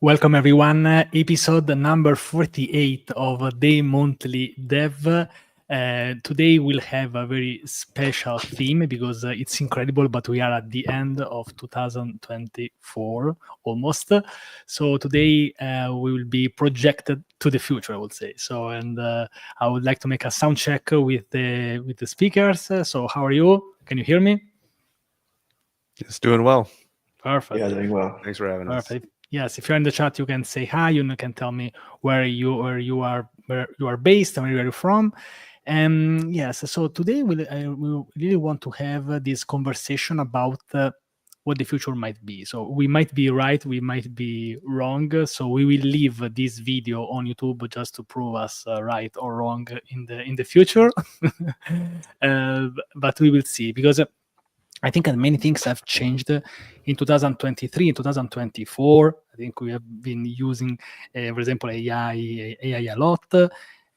Welcome everyone, episode number 48 of the Monthly Dev. Today we'll have a very special theme because it's incredible, but we are at the end of 2024 almost. So today we will be projected to the future, I would say. So, and I would like to make a sound check with the speakers. So how are you? Can you hear me? It's doing well. Perfect. Yeah, doing well. Thanks for having us. Yes, if you're in the chat, you can say hi. You can tell me where you are based and where you're from. And yes, so today we really want to have this conversation about what the future might be. So we might be right, we might be wrong. So we will leave this video on YouTube just to prove us right or wrong in the future. But we will see, because I think that many things have changed in 2023, in 2024. I think we have been using, for example, AI a lot,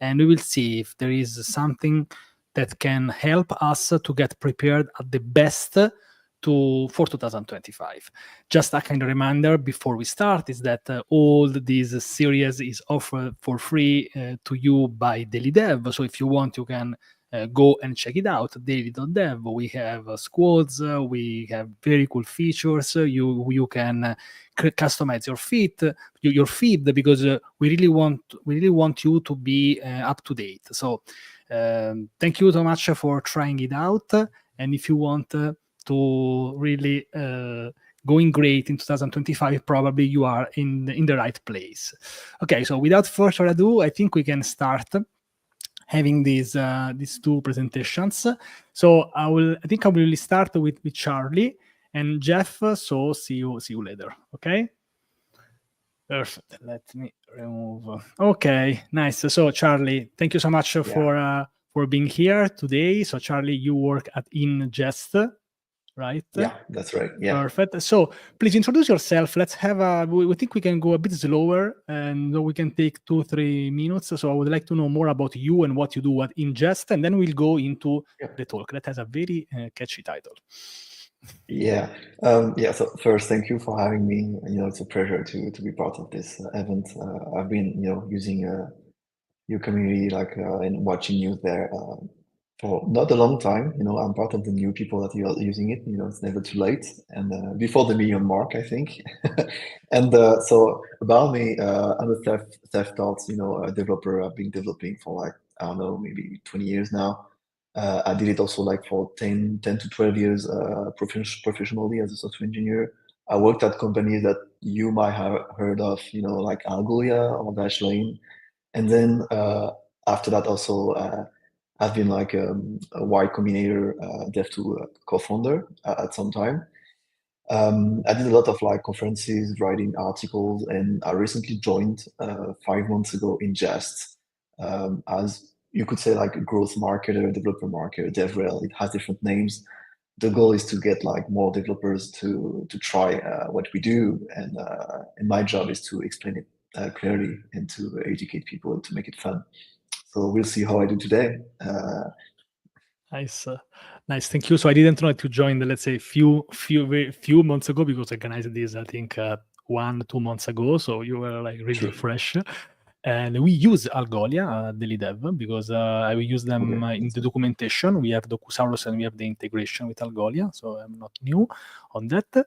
and we will see if there is something that can help us to get prepared at the best for 2025. Just a kind of reminder before we start is that all this series is offered for free to you by daily.dev. So if you want, you can go and check it out, daily.dev. We have squads, we have very cool features. You can customize your feed because we really want you to be up to date. So thank you so much for trying it out. And if you want to really going great in 2025, probably you are in the right place. Okay, so without further ado, I think we can start having these two presentations. So I think I will start with Charly and Jeff. So see you later. Okay. Perfect. Let me remove. Okay, nice. So Charly, thank you so much for being here today. So Charly, you work at Inngest, right? Yeah, that's right. Yeah. Perfect. So please introduce yourself. Let's have we think we can go a bit slower and we can take 2-3 minutes. So I would like to know more about you and what you do at Inngest, and then we'll go into the talk. That has a very catchy title. Yeah. So first, thank you for having me. It's a pleasure to be part of this event. I've been, using your community, and watching you there for not a long time. I'm part of the new people that are using it. It's never too late. And before the million mark, I think. And so about me, I'm a self-taught, a developer. I've been developing for I don't know, maybe 20 years now. I did it also for 10 to 12 years professionally as a software engineer. I worked at companies that you might have heard of, like Algolia or Dashlane. And then after that also, I've been a Y Combinator Dev2 co-founder at some time. I did a lot of conferences, writing articles, and I recently joined 5 months ago Inngest as you could say a growth marketer, developer marketer, DevRel. It has different names. The goal is to get more developers to try what we do, and my job is to explain it clearly and to educate people to make it fun. So we'll see how I do today. Nice. Thank you. So I didn't know that you joined, let's say, few months ago, because I organized this, I think 1-2 months ago. So you were really fresh. And we use Algolia, daily.dev, because I will use them in the documentation. We have Docusaurus and we have the integration with Algolia. So I'm not new on that.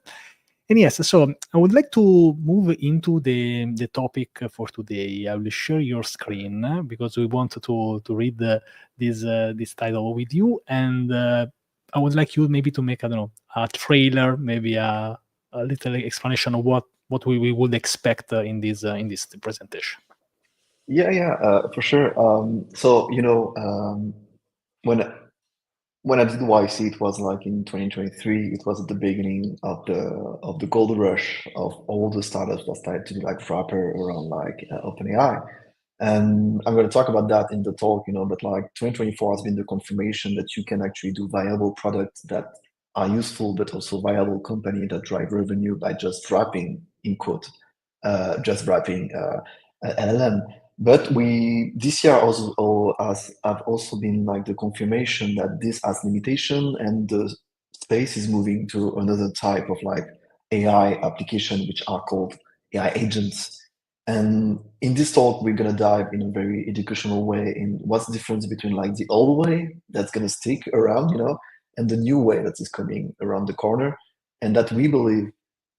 And yes, so I would like to move into the topic for today. I will share your screen because we want to read this title with you. And I would like you maybe to make, I don't know, a trailer, maybe a little explanation of what we would expect in this presentation. Yeah, for sure. So when I did YC, it was in 2023. It was at the beginning of the gold rush of all the startups that started to do wrapper around OpenAI. And I'm going to talk about that in the talk, but 2024 has been the confirmation that you can actually do viable products that are useful, but also viable company that drive revenue by just wrapping, in quote, just wrapping LLM. But this year also have also been the confirmation that this has limitation, and the space is moving to another type of AI application, which are called AI agents. And in this talk, we're gonna dive in a very educational way in what's the difference between like the old way that's gonna stick around, and the new way that is coming around the corner, and that we believe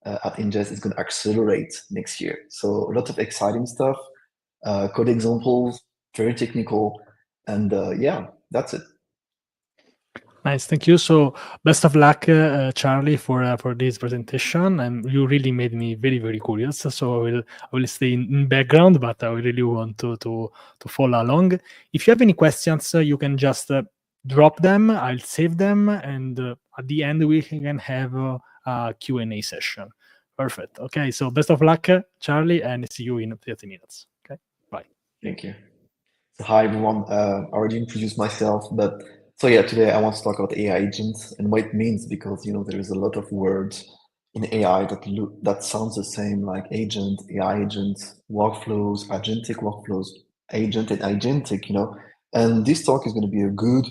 at Inngest is gonna accelerate next year. So a lot of exciting stuff, code examples, very technical, and yeah, that's it. Nice, thank you. So best of luck, Charlie, for this presentation. And you really made me very, very curious. So I will stay in background, but I really want to follow along. If you have any questions, you can just drop them. I'll save them, and at the end we can have a Q&A session. Perfect. Okay. So best of luck, Charlie, and see you in 30 minutes. Okay. Bye. Thank you. So hi everyone. I already introduced myself, but so yeah, today I want to talk about AI agents and what it means, because there is a lot of words in AI that sounds the same, like agent, AI agent, workflows, agentic workflows, agent and agentic, And this talk is going to be a good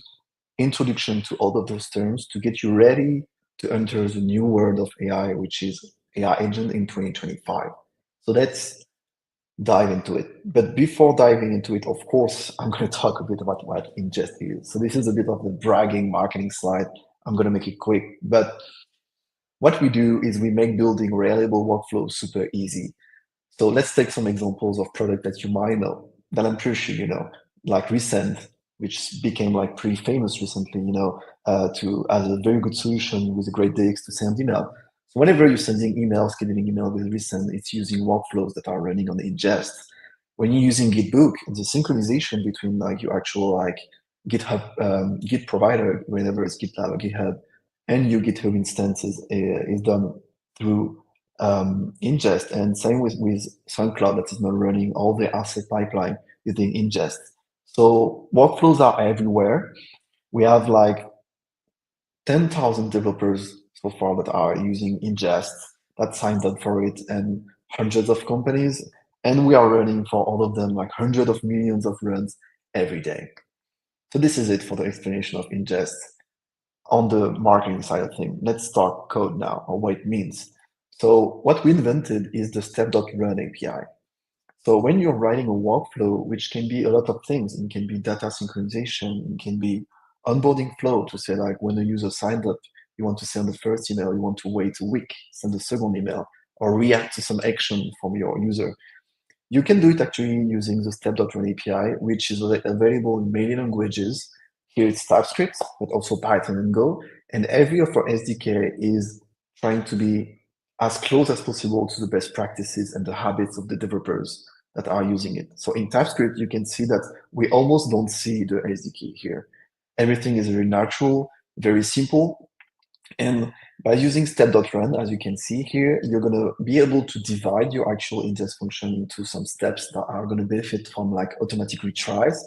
introduction to all of those terms to get you ready to enter the new world of AI, which is AI agent in 2025. So let's dive into it. But before diving into it, of course, I'm going to talk a bit about what Inngest is. So this is a bit of the bragging marketing slide. I'm going to make it quick. But what we do is we make building reliable workflows super easy. So let's take some examples of product that you might know, that I'm pretty sure you know, like Resend, which became like pretty famous recently, as a very good solution with a great DX to send email. So whenever you're sending emails, scheduling email with Resend, it's using workflows that are running on Inngest. When you're using Gitbook, the synchronization between like your actual like GitHub, Git provider, whenever it's GitLab or GitHub, and your GitHub instances is done through Inngest, and same with SoundCloud that is now running all the asset pipeline within Inngest. So workflows are everywhere. We have like 10,000 developers so far that are using Inngest, that signed up for it, and hundreds of companies. And we are running for all of them like hundreds of millions of runs every day. So this is it for the explanation of Inngest. On the marketing side of things, let's start code now, or what it means. So what we invented is the step.run API. So when you're writing a workflow, which can be a lot of things, it can be data synchronization, it can be onboarding flow to say like when a user signed up, you want to send the first email, you want to wait a week, send the second email, or react to some action from your user. You can do it actually using the step.run API, which is available in many languages. Here it's TypeScript, but also Python and Go. And every of our SDK is trying to be as close as possible to the best practices and the habits of the developers that are using it. So in TypeScript, you can see that we almost don't see the SDK here. Everything is very natural, very simple. And by using step.run, as you can see here, you're going to be able to divide your actual ingest function into some steps that are going to benefit from like automatic retries.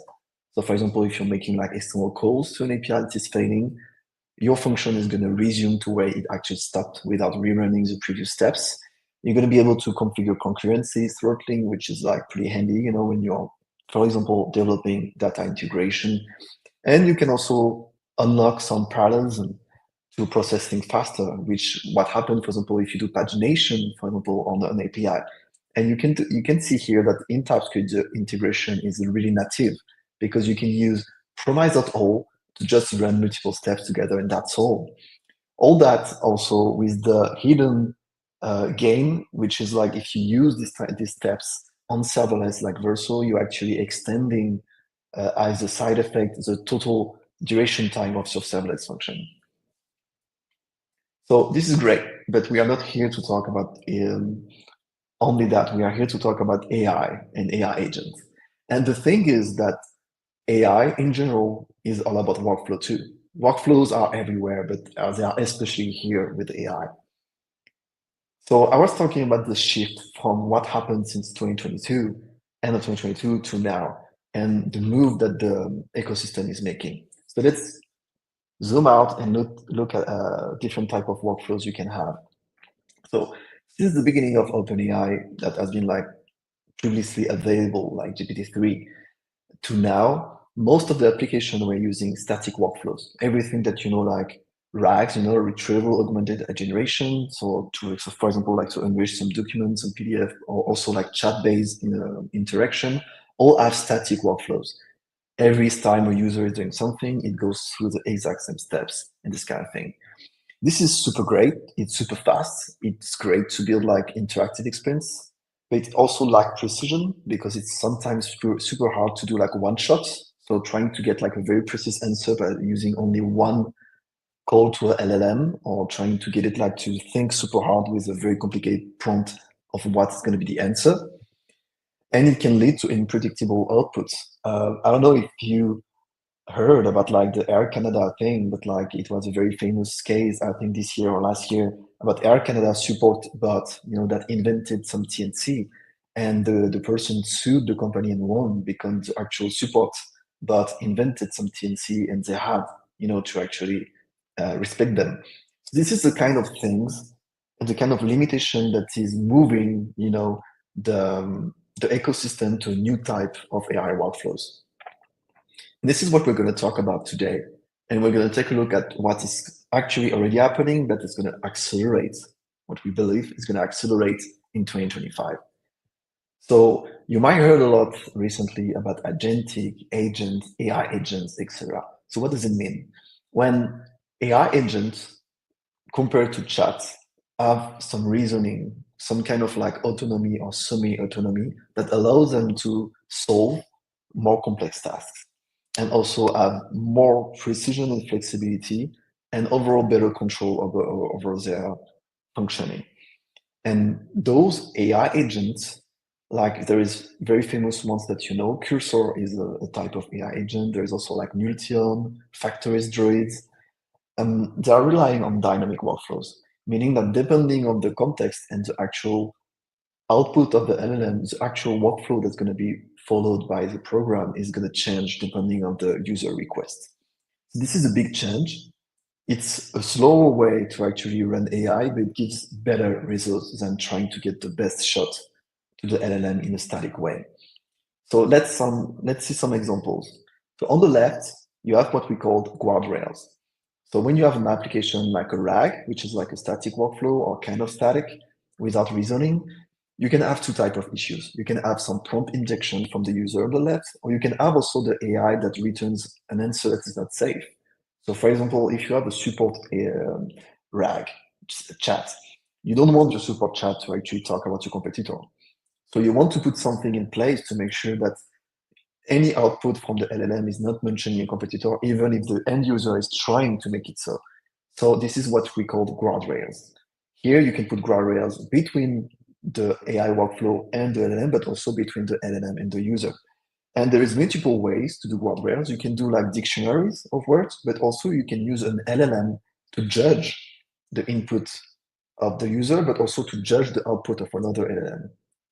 So for example, if you're making like external calls to an API that is failing, your function is going to resume to where it actually stopped without rerunning the previous steps. You're going to be able to configure concurrency, throttling, which is like pretty handy, when you're, for example, developing data integration. And you can also unlock some parallelism to process things faster, which what happened, for example, if you do pagination, for example, on an API. And you can see here that in TypeScript, the integration is really native because you can use promise.all to just run multiple steps together, and that's all. All that also with the hidden gain, which is like if you use these steps on serverless like Verso, you're actually extending as a side effect the total duration time of your serverless function. So this is great, but we are not here to talk about only that. We are here to talk about AI and AI agents. And the thing is that AI in general is all about workflow too. Workflows are everywhere, but they are especially here with AI. So I was talking about the shift from what happened since 2022, end of 2022 to now, and the move that the ecosystem is making. So let's zoom out and look at different type of workflows you can have. So since the beginning of OpenAI, that has been like previously available, like GPT-3, to now, most of the applications were using static workflows. Everything that like RAGs, retrieval augmented generation. So for example, like to enrich some documents and PDF, or also like chat-based interaction, all have static workflows. Every time a user is doing something, it goes through the exact same steps and this kind of thing. This is super great. It's super fast. It's great to build like interactive experience, but it also lacks precision because it's sometimes super hard to do like one shot. So trying to get like a very precise answer by using only one call to a LLM, or trying to get it like to think super hard with a very complicated prompt of what's going to be the answer. And it can lead to unpredictable outputs. I don't know if you heard about like the Air Canada thing, but like it was a very famous case, I think this year or last year, about Air Canada support bot, that invented some TNC, and the person sued the company and won because the actual support bot invented some TNC, and they had, to actually respect them. This is the kind of things and the kind of limitation that is moving, the ecosystem to a new type of AI workflows. And this is what we're going to talk about today. And we're going to take a look at what is actually already happening that is going to accelerate, what we believe is going to accelerate in 2025. So you might have heard a lot recently about agentic, agent, AI agents, etc. So what does it mean? When AI agents, compared to chats, have some reasoning, some kind of like autonomy or semi-autonomy that allows them to solve more complex tasks, and also have more precision and flexibility, and overall better control over their functioning. And those AI agents, like there is very famous ones that Cursor is a type of AI agent. There's also like Multion, Factories Droids. They are relying on dynamic workflows, meaning that depending on the context and the actual output of the LLM, the actual workflow that's going to be followed by the program is going to change depending on the user request. This is a big change. It's a slower way to actually run AI, but it gives better results than trying to get the best shot to the LLM in a static way. So let's see some examples. So on the left, you have what we call guardrails. So when you have an application like a RAG, which is like a static workflow or kind of static without reasoning, you can have two types of issues. You can have some prompt injection from the user on the left, or you can have also the AI that returns an answer that is not safe. So for example, if you have a support RAG, just a chat, you don't want your support chat to actually talk about your competitor. So you want to put something in place to make sure that any output from the LLM is not mentioning a competitor, even if the end user is trying to make it so. So this is what we call guardrails. Here you can put guardrails between the AI workflow and the LLM, but also between the LLM and the user. And there is multiple ways to do guardrails. You can do like dictionaries of words, but also you can use an LLM to judge the input of the user, but also to judge the output of another LLM,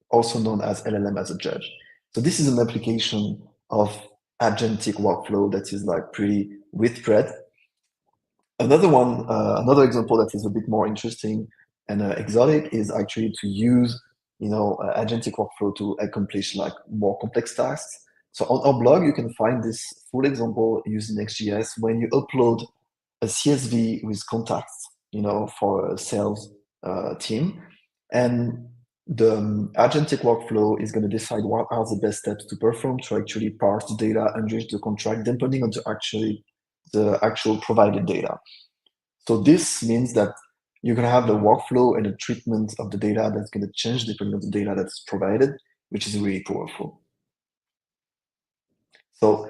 also known as LLM as a judge. So this is an application of agentic workflow that is like pretty widespread. Another example that is a bit more interesting and exotic is actually to use, agentic workflow to accomplish like more complex tasks. So on our blog, you can find this full example using Next.js when you upload a CSV with contacts, for a sales team. And the agentic workflow is going to decide what are the best steps to perform to actually parse the data, enrich the contract, depending on the actual provided data. So this means that you're going to have the workflow and the treatment of the data that's going to change depending on the data that's provided, which is really powerful. So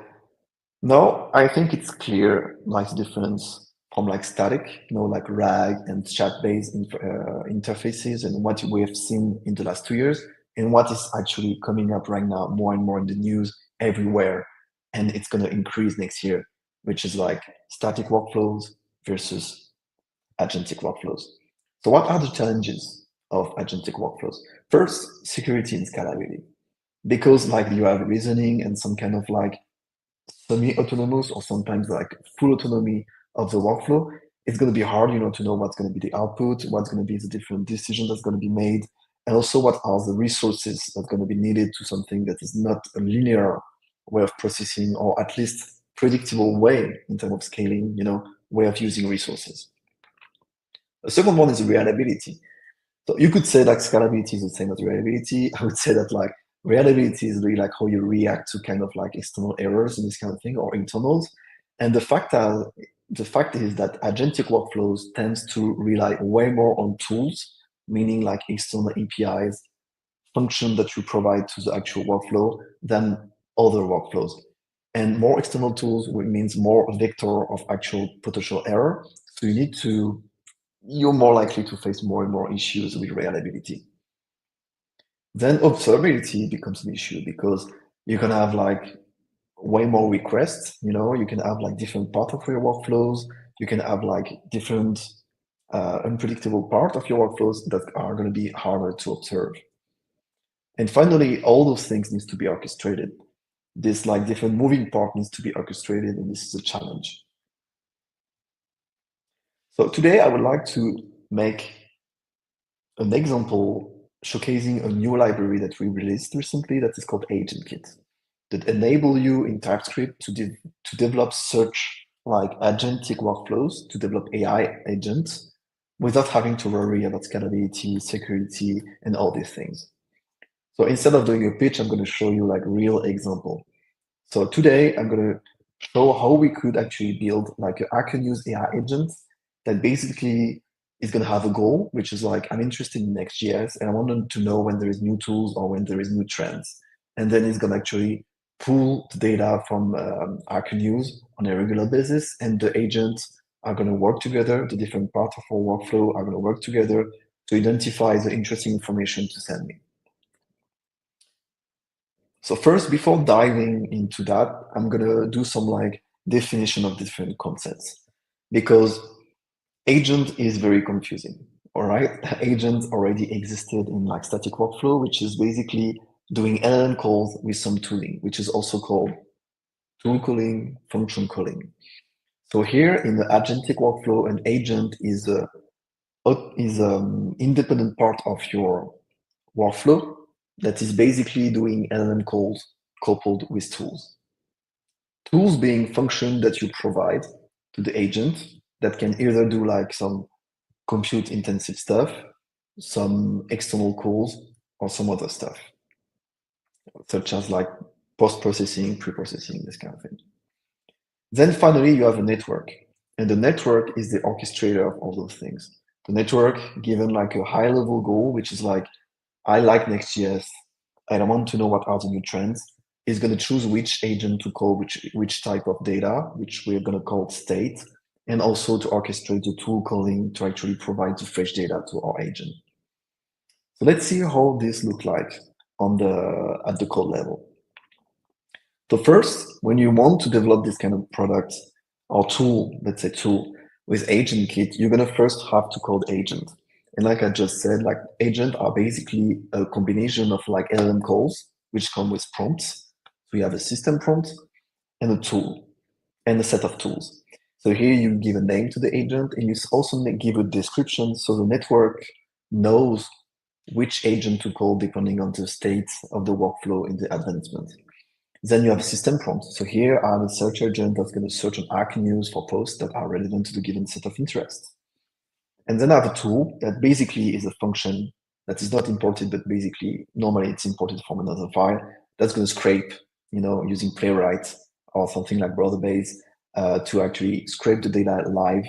now I think it's clear, like the difference from like static, like RAG and chat-based interfaces, and what we have seen in the last 2 years, and what is actually coming up right now more and more in the news everywhere, and it's going to increase next year, which is like static workflows versus agentic workflows. So what are the challenges of agentic workflows? First, security and scalability, because like you have reasoning and some kind of like semi-autonomous or sometimes like full autonomy of the workflow, it's going to be hard, to know what's going to be the output, what's going to be the different decisions that's going to be made, and also what are the resources that are going to be needed to something that is not a linear way of processing, or at least predictable way in terms of scaling, way of using resources. The second one is reliability. So you could say like scalability is the same as reliability. I would say that like reliability is really like how you react to kind of like external errors and this kind of thing, or internals. And the fact is that agentic workflows tends to rely way more on tools, meaning like external APIs, function that you provide to the actual workflow than other workflows. And more external tools means more vector of actual potential error. So you're more likely to face more and more issues with reliability. Then observability becomes an issue because you're gonna have like way more requests. You can have like different parts of your workflows. You can have like different unpredictable part of your workflows that are going to be harder to observe. And finally, all those things needs to be orchestrated. This like different moving part needs to be orchestrated, and this is a challenge. So today I would like to make an example showcasing a new library that we released recently that is called AgentKit, that enable you in TypeScript to develop search like agentic workflows, to develop AI agents without having to worry about scalability, security, and all these things. So instead of doing a pitch, I'm going to show you like real example. So today I'm going to show how we could actually build like I can use AI agent that basically is going to have a goal, which is like, I'm interested in Next.js and I want to know when there is new tools or when there is new trends. And then it's going to actually pull the data from News on a regular basis, and the agents are going to work together. The different parts of our workflow are going to work together to identify the interesting information to send me. So first, before diving into that, I'm going to do some like definition of different concepts, because agent is very confusing. All right, agent already existed in like static workflow, which is basically doing LLM calls with some tooling, which is also called tool calling, function calling. So here in the agentic workflow, an agent is independent part of your workflow that is basically doing LLM calls coupled with tools. Tools being function that you provide to the agent that can either do like some compute intensive stuff, some external calls, or some other stuff, such as like post-processing, pre-processing, this kind of thing. Then finally, you have a network, and the network is the orchestrator of all those things. The network, given like a high-level goal, which is like, I like Next.js, and I want to know what are the new trends, is going to choose which agent to call which type of data, which we're going to call state, and also to orchestrate the tool calling to actually provide the fresh data to our agent. So let's see how this looks like at the code level. So first, when you want to develop this kind of product or tool, let's say tool with AgentKit, you're going to first have to code agent. And like I just said, like agents are basically a combination of like LLM calls, which come with prompts. So you have a system prompt and a tool and a set of tools. So here you give a name to the agent, and you also give a description so the network knows which agent to call depending on the state of the workflow in the advancement. Then you have a system prompt. So here I have a search agent that's going to search on News for posts that are relevant to the given set of interests. And then I have a tool that basically is a function that is not imported, but basically normally it's imported from another file that's going to scrape, using Playwright or something like Brotherbase to actually scrape the data live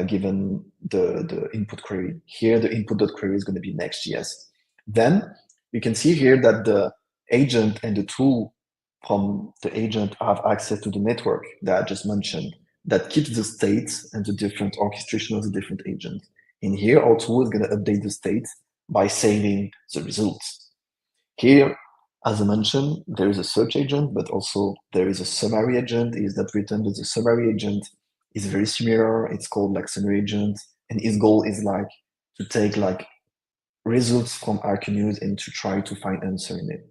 given the input query. Here, the input.query is going to be Next.js. Then you can see here that the agent and the tool from the agent have access to the network that I just mentioned that keeps the states and the different orchestration of the different agents. In here, our tool is going to update the state by saving the results. Here, as I mentioned, there is a search agent, but also there is a summary agent. Is that written that the summary agent is very similar. It's called like summary agent, and its goal is like to take like results from News and to try to find answer in it.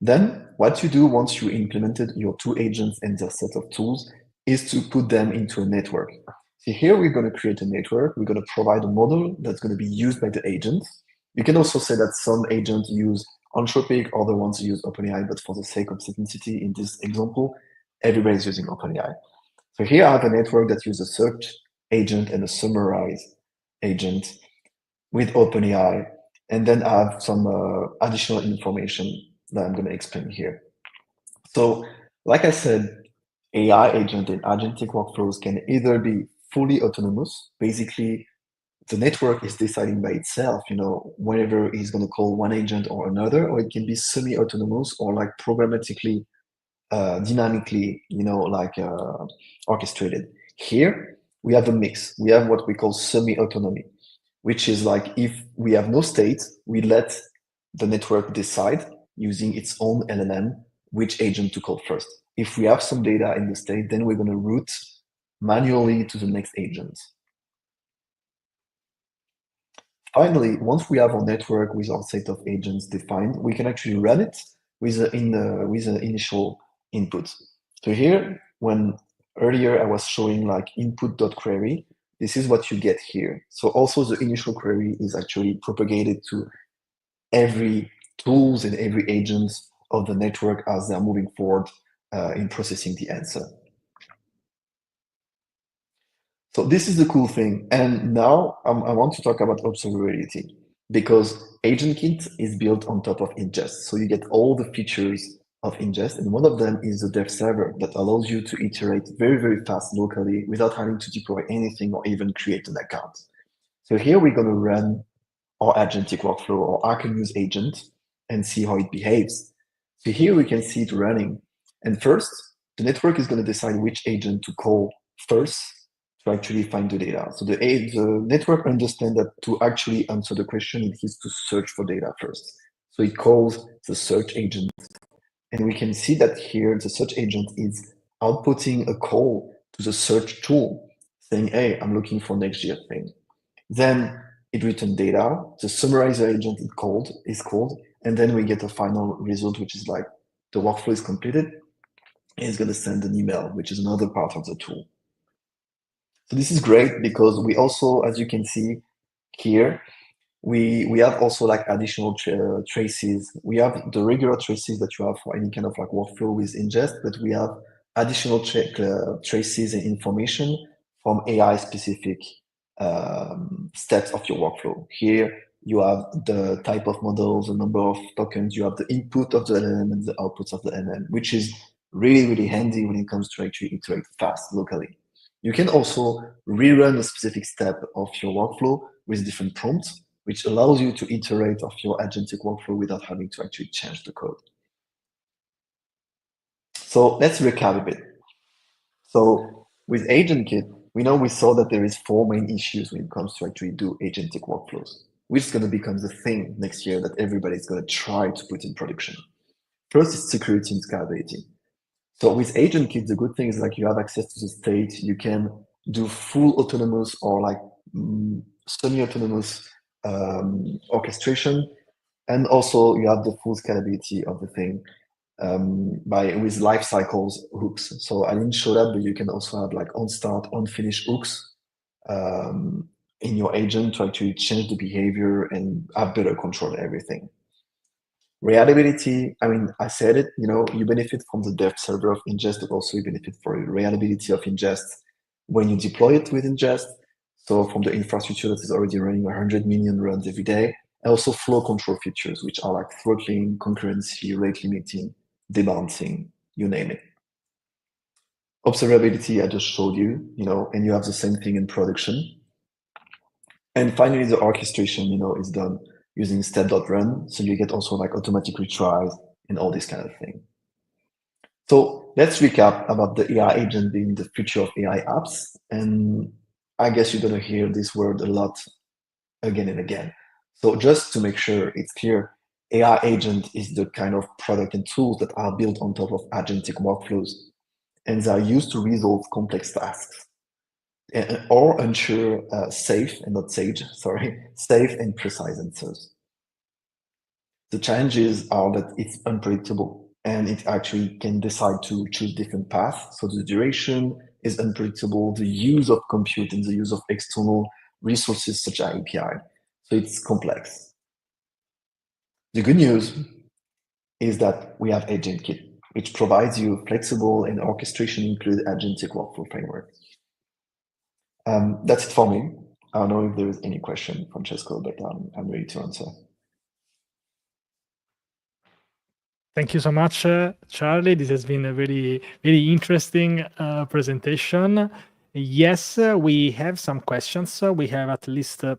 Then what you do once you implemented your two agents and their set of tools is to put them into a network. So here we're going to create a network. We're going to provide a model that's going to be used by the agent. You can also say that some agents use Anthropic, other ones use OpenAI, but for the sake of simplicity in this example, everybody's using OpenAI. So here I have a network that uses a search agent and a summarize agent with OpenAI. And then I have some additional information that I'm going to explain here. So like I said, AI agent and agentic workflows can either be fully autonomous. Basically, the network is deciding by itself, whenever it's going to call one agent or another, or it can be semi-autonomous or like programmatically, dynamically, orchestrated. Here, we have a mix. We have what we call semi-autonomy, which is like if we have no state, we let the network decide using its own LLM which agent to call first. If we have some data in the state, then we're going to route manually to the next agent. Finally, once we have our network with our set of agents defined, we can actually run it with an initial input. So here, when earlier I was showing like input.query, this is what you get here. So also the initial query is actually propagated to every tools and every agent of the network as they're moving forward in processing the answer. So this is the cool thing. And now I want to talk about observability, because AgentKit is built on top of Inngest. So you get all the features of Inngest, and one of them is the dev server that allows you to iterate very, very fast locally without having to deploy anything or even create an account. So here we're going to run our agentic workflow, or I can use agent and see how it behaves. So here we can see it running. And first, the network is going to decide which agent to call first to actually find the data. So the network understands that to actually answer the question, it needs to search for data first. So it calls the search agent. And we can see that here, the search agent is outputting a call to the search tool saying, hey, I'm looking for Next.js thing. Then it returns data, the summarizer agent is called, and then we get a final result, which is like the workflow is completed, and it's going to send an email, which is another part of the tool. So this is great because we also, as you can see here, we have also like additional traces. We have the regular traces that you have for any kind of like workflow with Inngest, but we have additional traces and information from AI specific steps of your workflow. Here you have the type of models, the number of tokens, you have the input of the LLM and the outputs of the LLM, which is really, really handy when it comes to actually iterate fast locally. You can also rerun a specific step of your workflow with different prompts, which allows you to iterate of your agentic workflow without having to actually change the code. So let's recap a bit. So with AgentKit, we saw that there is 4 main issues when it comes to actually do agentic workflows, which is going to become the thing next year that everybody's going to try to put in production. First is security and scalability. So with AgentKit, the good thing is like you have access to the state. You can do full autonomous or like semi-autonomous orchestration, and also you have the full scalability of the thing with life cycles hooks. So I didn't show that, but you can also have like on start, on finish hooks in your agent to actually change the behavior and have better control of everything. Reliability, I mean, I said it, you benefit from the dev server of Inngest, but also you benefit for the reliability of Inngest when you deploy it with Inngest. So from the infrastructure that is already running 100 million runs every day, and also flow control features, which are like throttling, concurrency, rate limiting, debouncing, you name it. Observability, I just showed you, and you have the same thing in production. And finally, the orchestration, is done using step.run. So you get also like automatic retries and all this kind of thing. So let's recap about the AI agent being the future of AI apps. And I guess you're going to hear this word a lot again and again. So just to make sure it's clear, AI agent is the kind of product and tools that are built on top of agentic workflows, and they are used to resolve complex tasks or ensure safe and precise answers. The challenges are that it's unpredictable and it actually can decide to choose different paths. So the duration is unpredictable, the use of compute and the use of external resources such as API. So it's complex. The good news is that we have AgentKit, which provides you flexible and orchestration included agentic workflow framework. That's it for me. I don't know if there is any question, Francesco, but I'm ready to answer. Thank you so much, Charlie. This has been a very, very interesting presentation. Yes, we have some questions. We have at least 2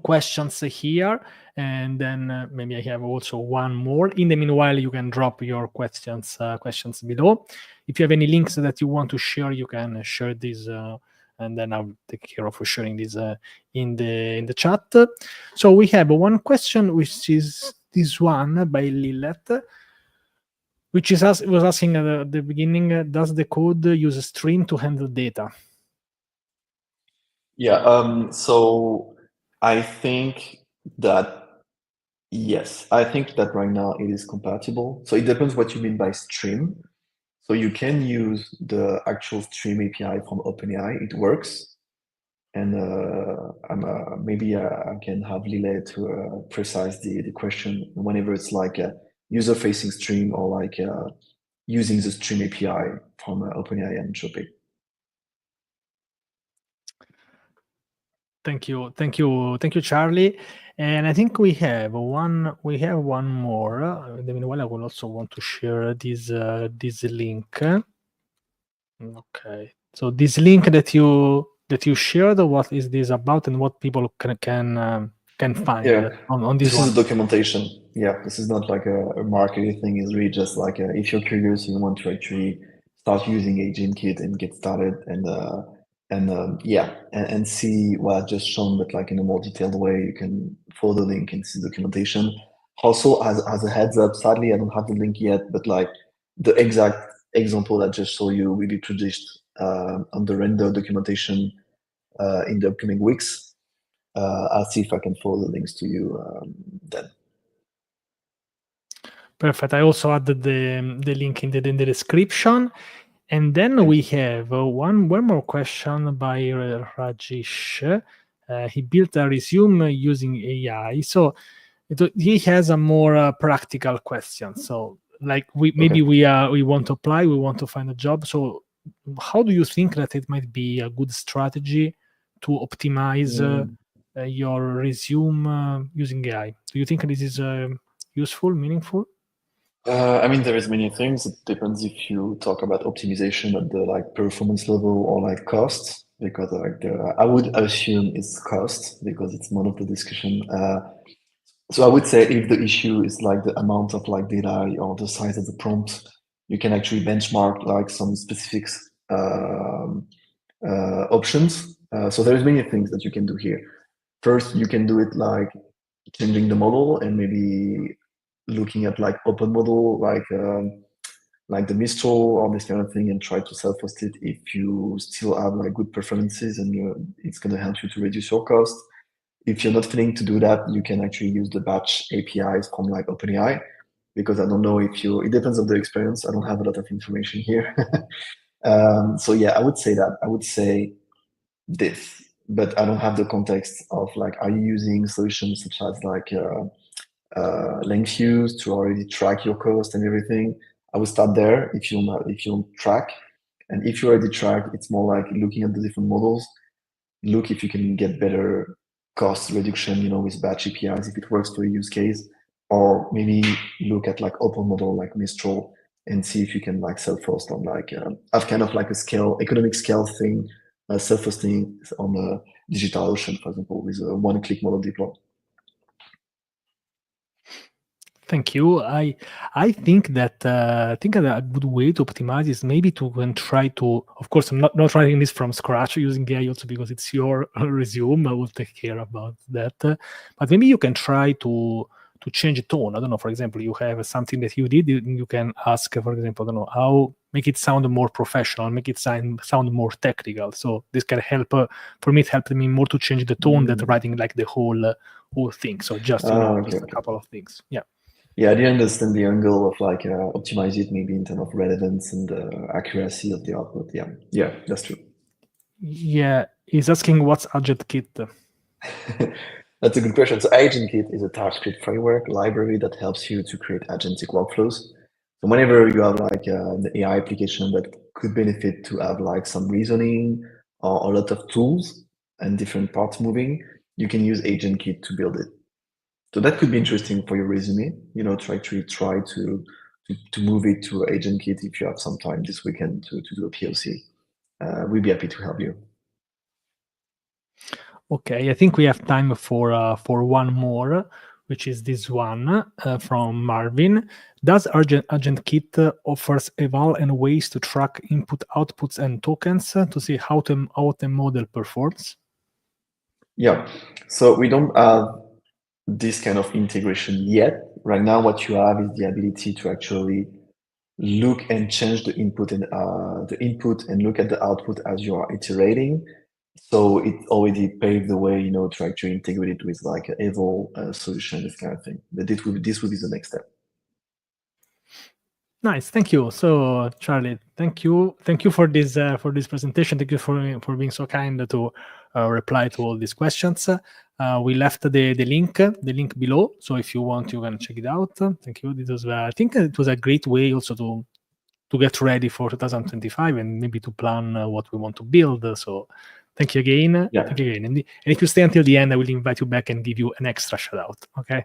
questions here, and then maybe I have also one more. In the meanwhile, you can drop your questions below. If you have any links that you want to share, you can share these, and then I'll take care of sharing this in the chat. So we have one question, which is this one by Lilith, which is was asking at the beginning, does the code use a stream to handle data? Yeah, so I think that, yes, I think that right now it is compatible. So it depends what you mean by stream. So you can use the actual stream API from OpenAI, it works. And maybe I can have Lile to precise the question whenever it's like a user-facing stream or like using the stream API from OpenAI and Chou. Thank you, Charlie. And I think we have one more. In the meanwhile, I will also want to share this link. Okay, so this link that you shared, what is this about, and what people can find on this one? This is a documentation. Yeah, this is not like a marketing thing. It's really just like if you're curious, you want to actually start using AgentKit and get started, and see what I've just shown, but like in a more detailed way. You can follow the link and see documentation. Also, as a heads up, sadly I don't have the link yet, but like the exact example that I just showed you will be produced on the render documentation in the upcoming weeks. I'll see if I can forward the links to you then. Perfect. I also added the link in the description. And then we have one more question by Rajesh. He built a resume using AI. So he has a more practical question. So like we want to apply, we want to find a job. So how do you think that it might be a good strategy to optimize your resume using AI? Do you think this is useful, meaningful? I mean, there is many things. It depends if you talk about optimization at the like performance level or like cost, because like I would assume it's cost because it's one of the discussion. So I would say if the issue is like the amount of like data or the size of the prompt, you can actually benchmark like some specific options. So there's many things that you can do here. First, you can do it like changing the model and maybe looking at like open model, like the Mistral or this kind of thing, and try to self-host it if you still have like good performances, and it's going to help you to reduce your cost. If you're not feeling to do that, you can actually use the batch APIs from like OpenAI, because I don't know if it depends on the experience. I don't have a lot of information here. So yeah, I would say that. I would say this, but I don't have the context of like, are you using solutions such as like LangFuse to already track your cost and everything? I would start there if you don't track. And if you already track, it's more like looking at the different models. Look if you can get better cost reduction, with batch APIs if it works for your use case, or maybe look at like open model like Mistral and see if you can like self-host on like have kind of like a economic scale thing, self-hosting on a DigitalOcean, for example, with a one-click model deploy. Thank you. I think that a good way to optimize is maybe to try to. Of course, I'm not writing this from scratch using AI also because it's your resume. I will take care about that. But maybe you can try to change tone. I don't know. For example, you have something that you did. You can ask, for example, I don't know, how make it sound more professional, make it sound more technical. So this can help. For me, it helped me more to change the tone than writing like the whole thing. So just just a couple of things. Yeah. Yeah, I didn't understand the angle of like optimize it maybe in terms of relevance and accuracy of the output. Yeah, that's true. Yeah, he's asking what's AgentKit. That's a good question. So AgentKit is a TypeScript framework library that helps you to create agentic workflows. So whenever you have like an AI application that could benefit to have like some reasoning or a lot of tools and different parts moving, you can use AgentKit to build it. So that could be interesting for your resume. You know, try to move it to AgentKit if you have some time this weekend to do a POC. We'd be happy to help you. Okay, I think we have time for one more, which is this one from Marvin. Does AgentKit offers eval and ways to track input, outputs, and tokens to see how the model performs? Yeah, so we don't have this kind of integration yet. Right now, what you have is the ability to actually look and change the input and look at the output as you are iterating. So it already paved the way, you know, to actually integrate it with like an eval solution, this kind of thing. But this will be the next step. Nice, thank you. So, Charlie, thank you for this presentation. Thank you for being so kind to reply to all these questions. We left the link below, so if you want, you can check it out. Thank you. This was, I think, it was a great way also to get ready for 2025 and maybe to plan what we want to build. So, thank you again. Yeah. Thank you again. And if you stay until the end, I will invite you back and give you an extra shout out. Okay.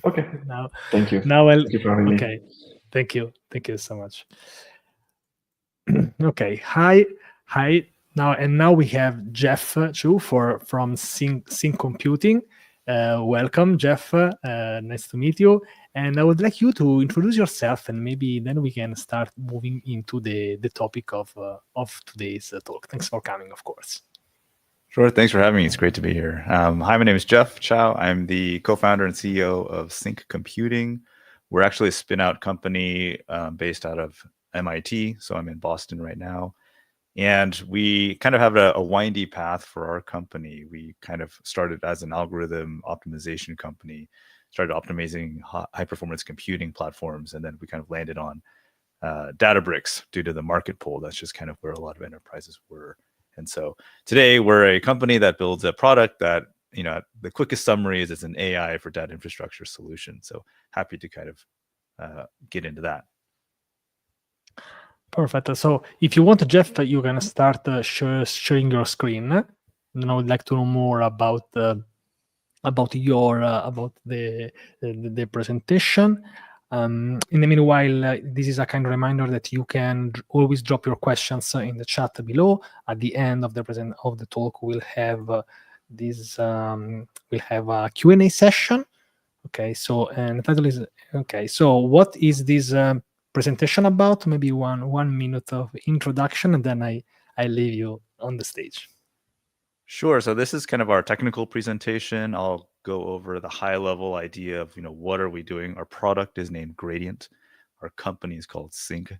Okay. Now, thank you. Thank you for having me. me. Thank you so much. Okay, hi. Now we have Jeff Chou from Sync Computing. Welcome, Jeff. Nice to meet you. And I would like you to introduce yourself, and maybe then we can start moving into the topic of today's talk. Thanks for coming, of course. Sure. Thanks for having me. It's great to be here. Hi, my name is Jeff Chou. I'm the co-founder and CEO of Sync Computing. We're actually a spin-out company based out of MIT. So I'm in Boston right now. And we kind of have a windy path for our company. We kind of started as an algorithm optimization company, started optimizing high-performance computing platforms, and then we kind of landed on Databricks due to the market pull. That's just kind of where a lot of enterprises were. And so today we're a company that builds a product that, you know, the quickest summary is it's an AI for data infrastructure solution. So happy to kind of get into that. Perfect. So if you want, Jeff, you can start sharing your screen. And I would like to know more about your about the presentation. In the meanwhile, this is a kind of reminder that you can always drop your questions in the chat below. At the end of the talk, we'll have we'll have a Q&A session. Okay, so and the title is okay. So what is this presentation about? Maybe one minute of introduction, and then I leave you on the stage. Sure. So this is kind of our technical presentation. I'll go over the high level idea of, you know, what are we doing? Our product is named Gradient. Our company is called Sync.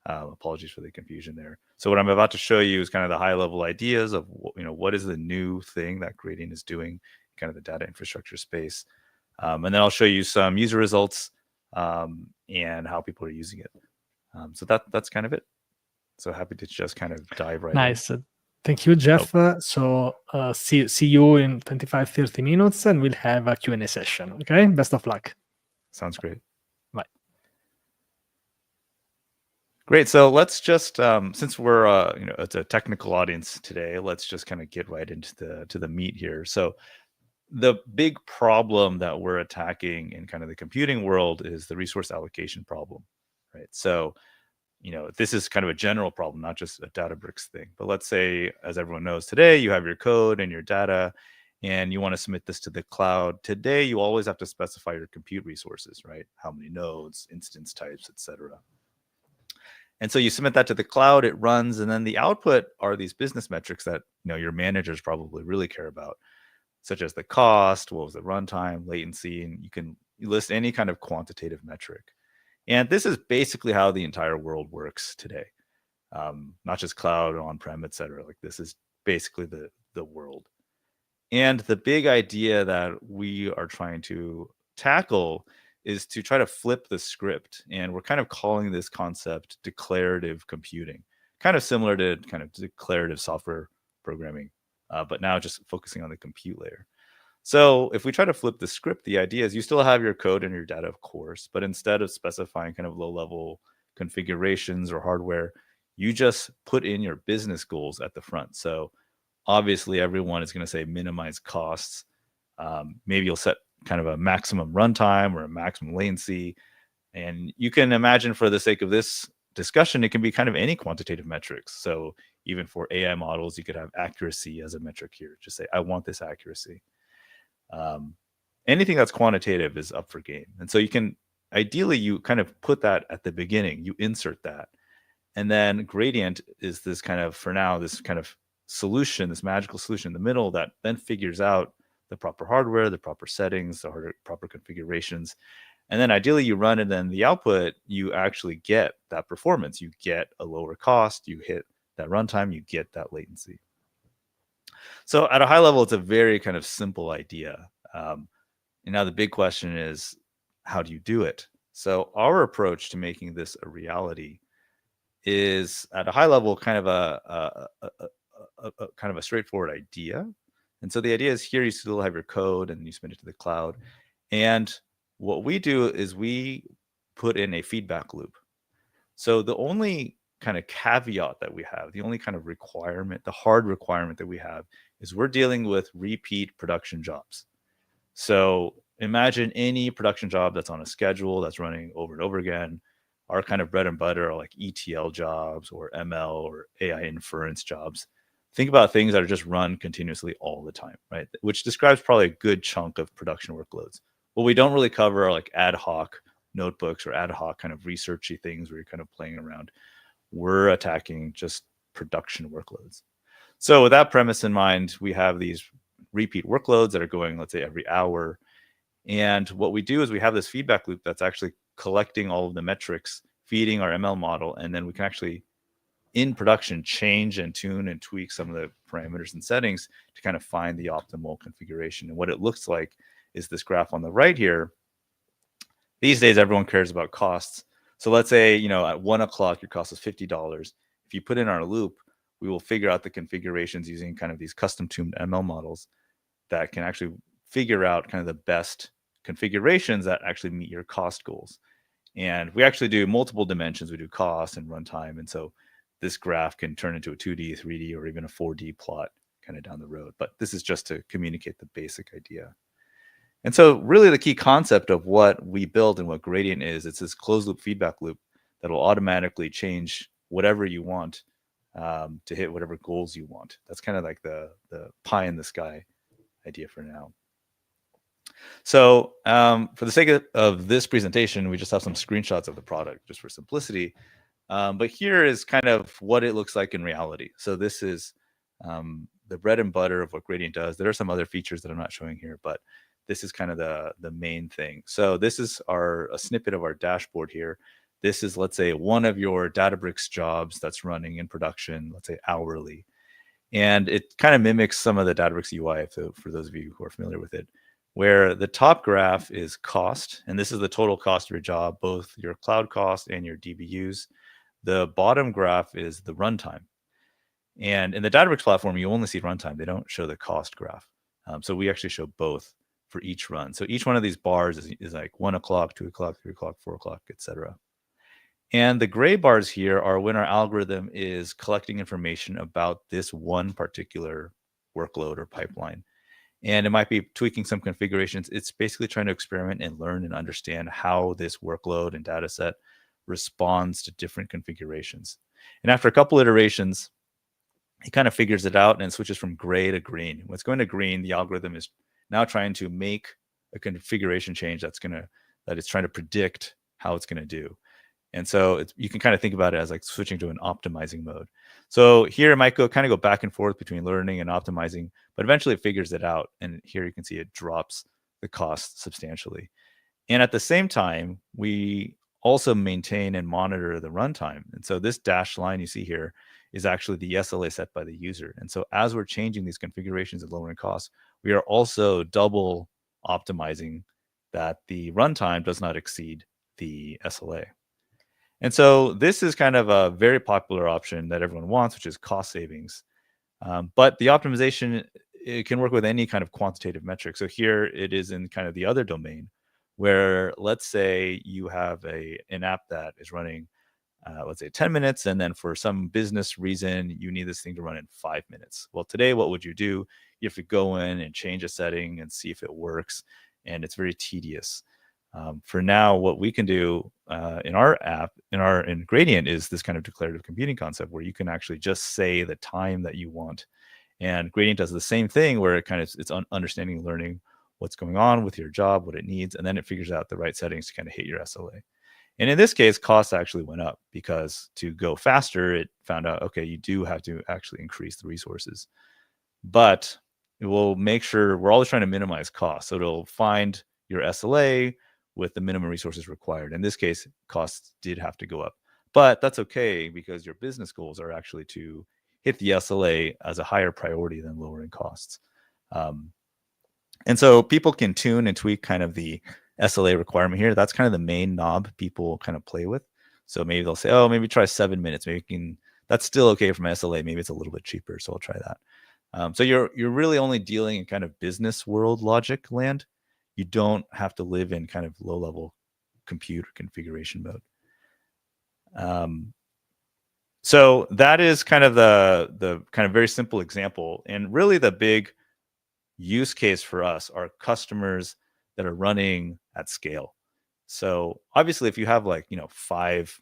Apologies for the confusion there. So what I'm about to show you is kind of the high level ideas of, you know, what is the new thing that Gradient is doing, kind of the data infrastructure space. And then I'll show you some user results and how people are using it. So that's kind of it. So happy to just kind of dive right in. Nice. Thank you, Jeff. So see you in 25-30 minutes, and we'll have a Q&A session. Okay, best of luck. Sounds great. Bye. Great. So let's just, since we're you know, it's a technical audience today, let's just kind of get right into the meat here. So the big problem that we're attacking in kind of the computing world is the resource allocation problem, right? So, you know, this is kind of a general problem, not just a Databricks thing. But let's say, as everyone knows today, you have your code and your data, and you want to submit this to the cloud. Today, you always have to specify your compute resources, right? How many nodes, instance types, etc. And so you submit that to the cloud, it runs, and then the output are these business metrics that, you know, your managers probably really care about, such as the cost, what was the runtime, latency, and you list any kind of quantitative metric. And this is basically how the entire world works today, not just cloud, on-prem, et cetera. Like this is basically the world. And the big idea that we are trying to tackle is to try to flip the script. And we're kind of calling this concept declarative computing, kind of similar to kind of declarative software programming, but now just focusing on the compute layer. So if we try to flip the script, the idea is you still have your code and your data, of course, but instead of specifying kind of low-level configurations or hardware, you just put in your business goals at the front. So obviously, everyone is going to say minimize costs. Maybe you'll set kind of a maximum runtime or a maximum latency. And you can imagine, for the sake of this discussion, it can be kind of any quantitative metrics. So even for AI models, you could have accuracy as a metric here. Just say, I want this accuracy. Anything that's quantitative is up for game. And so you can, ideally, you kind of put that at the beginning, you insert that. And then gradient is this kind of, for now, this kind of solution, this magical solution in the middle that then figures out the proper hardware, the proper settings, the proper configurations. And then ideally you run, and then the output, you actually get that performance. You get a lower cost, you hit that runtime, you get that latency. So at a high level, it's a very kind of simple idea. And now the big question is, how do you do it? So our approach to making this a reality is, at a high level, kind of a straightforward idea. And so the idea is, here you still have your code and you submit it to the cloud. And what we do is we put in a feedback loop. So the only kind of caveat that we have, the only kind of requirement, the hard requirement that we have, is we're dealing with repeat production jobs. So imagine any production job that's on a schedule that's running over and over again. Our kind of bread and butter are like ETL jobs or ML or AI inference jobs. Think about things that are just run continuously all the time, right? Which describes probably a good chunk of production workloads. What we don't really cover are like ad hoc notebooks or ad hoc kind of researchy things where you're kind of playing around. We're attacking just production workloads. So with that premise in mind, we have these repeat workloads that are going, let's say, every hour. And what we do is we have this feedback loop that's actually collecting all of the metrics, feeding our ML model, and then we can actually, in production, change and tune and tweak some of the parameters and settings to kind of find the optimal configuration. And what it looks like is this graph on the right here. These days, everyone cares about costs. So let's say, at 1 o'clock, your cost is $50. If you put in our loop, we will figure out the configurations using kind of these custom tuned ML models that can actually figure out kind of the best configurations that actually meet your cost goals. And we actually do multiple dimensions. We do cost and runtime. And so this graph can turn into a 2D, 3D, or even a 4D plot kind of down the road. But this is just to communicate the basic idea. And so really the key concept of what we build and what Gradient is, it's this closed loop feedback loop that will automatically change whatever you want to hit whatever goals you want. That's kind of like the pie in the sky idea for now. So for the sake of this presentation, we just have some screenshots of the product just for simplicity. But here is kind of what it looks like in reality. So this is the bread and butter of what Gradient does. There are some other features that I'm not showing here, but this is kind of the main thing. So this is a snippet of our dashboard here. This is, let's say, one of your Databricks jobs that's running in production, let's say hourly. And it kind of mimics some of the Databricks UI, for those of you who are familiar with it, where the top graph is cost, and this is the total cost of your job, both your cloud cost and your DBUs. The bottom graph is the runtime. And in the Databricks platform, you only see runtime. They don't show the cost graph. So we actually show both for each run. So each one of these bars is like 1 o'clock, 2 o'clock, 3 o'clock, 4 o'clock, etc. And the gray bars here are when our algorithm is collecting information about this one particular workload or pipeline. And it might be tweaking some configurations. It's basically trying to experiment and learn and understand how this workload and data set responds to different configurations. And after a couple iterations, it kind of figures it out and switches from gray to green. When it's going to green, the algorithm is now trying to make a configuration change that it's trying to predict how it's going to do. And so you can kind of think about it as like switching to an optimizing mode. So here it might kind of go back and forth between learning and optimizing, but eventually it figures it out. And here you can see it drops the cost substantially. And at the same time, we also maintain and monitor the runtime. And so this dashed line you see here is actually the SLA set by the user. And so as we're changing these configurations and lowering costs, we are also double optimizing that the runtime does not exceed the SLA. And so this is kind of a very popular option that everyone wants, which is cost savings. But the optimization it can work with any kind of quantitative metric. So here it is in kind of the other domain, where let's say you have an app that is running, let's say 10 minutes, and then for some business reason, you need this thing to run in 5 minutes. Well, today, what would you do? You have to go in and change a setting and see if it works, and it's very tedious. For now, what we can do in our app, in Gradient, is this kind of declarative computing concept where you can actually just say the time that you want. And Gradient does the same thing, where it's understanding, learning what's going on with your job, what it needs, and then it figures out the right settings to kind of hit your SLA. And in this case, costs actually went up because to go faster, it found out, okay, you do have to actually increase the resources. But it will make sure we're always trying to minimize costs. So it'll find your SLA with the minimum resources required. In this case, costs did have to go up. But that's okay, because your business goals are actually to hit the SLA as a higher priority than lowering costs. And so people can tune and tweak kind of the SLA requirement here. That's kind of the main knob people kind of play with. So maybe they'll say, oh, maybe try 7 minutes. Maybe that's still okay for my SLA. Maybe it's a little bit cheaper, so I'll try that. So you're really only dealing in kind of business world logic land. You don't have to live in kind of low level compute or configuration mode. So that is kind of the kind of very simple example. And really the big use case for us are customers that are running at scale. So obviously, if you have 5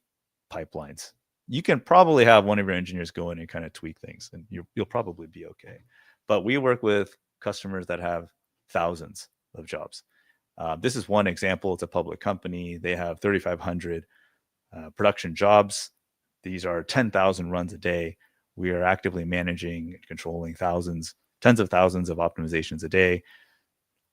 pipelines, you can probably have one of your engineers go in and kind of tweak things, and you'll probably be okay. But we work with customers that have thousands of jobs. This is one example. It's a public company. They have 3,500 production jobs. These are 10,000 runs a day. We are actively managing and controlling tens of thousands of optimizations a day,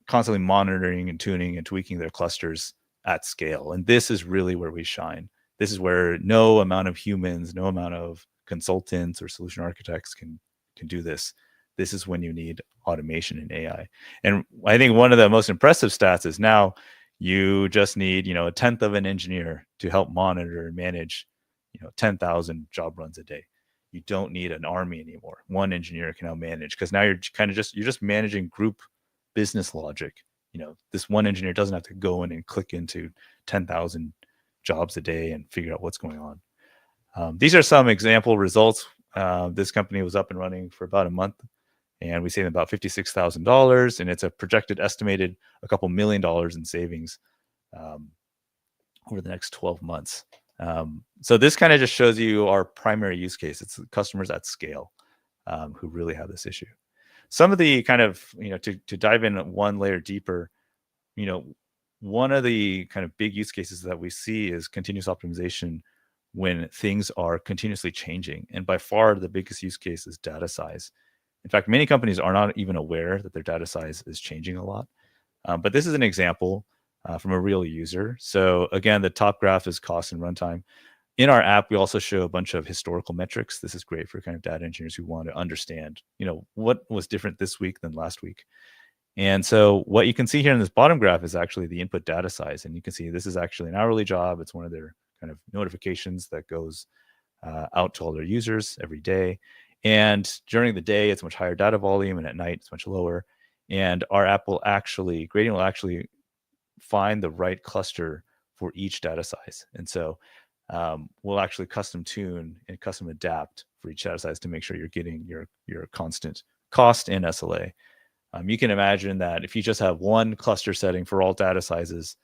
constantly monitoring and tuning and tweaking their clusters at scale. And this is really where we shine. This is where no amount of humans, no amount of consultants or solution architects can do this. This is when you need automation and AI. And I think one of the most impressive stats is now you just need, a tenth of an engineer to help monitor and manage, 10,000 job runs a day. You don't need an army anymore. One engineer can now manage, because now you're just managing group business logic. This one engineer doesn't have to go in and click into 10,000 jobs a day and figure out what's going on. These are some example results. This company was up and running for about a month, and we saved about $56,000, and it's a projected estimated a couple $1 million in savings over the next 12 months. So this kind of just shows you our primary use case. It's customers at scale who really have this issue. Some of the kind of, to dive in one layer deeper, one of the kind of big use cases that we see is continuous optimization when things are continuously changing. And by far, the biggest use case is data size. In fact, many companies are not even aware that their data size is changing a lot. But this is an example from a real user. So again, the top graph is cost and runtime. In our app, we also show a bunch of historical metrics. This is great for kind of data engineers who want to understand, what was different this week than last week. And so what you can see here in this bottom graph is actually the input data size. And you can see this is actually an hourly job. It's one of their kind of notifications that goes out to all their users every day. And during the day, it's much higher data volume, and at night, it's much lower. And our app Gradient will actually find the right cluster for each data size. And so we'll actually custom tune and custom adapt for each data size to make sure you're getting your constant cost and SLA. You can imagine that if you just have one cluster setting for all data sizes,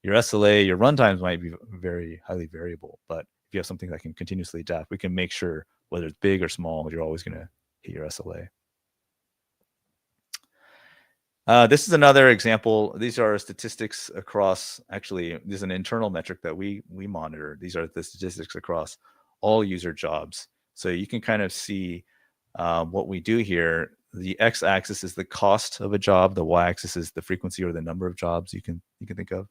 your SLA, your runtimes might be very highly variable. But if you have something that can continuously adapt, we can make sure whether it's big or small, you're always going to hit your SLA. This is another example. These are statistics across, actually, this is an internal metric that we monitor. These are the statistics across all user jobs. So you can kind of see what we do here. The x-axis is the cost of a job. The y-axis is the frequency or the number of jobs you can think of.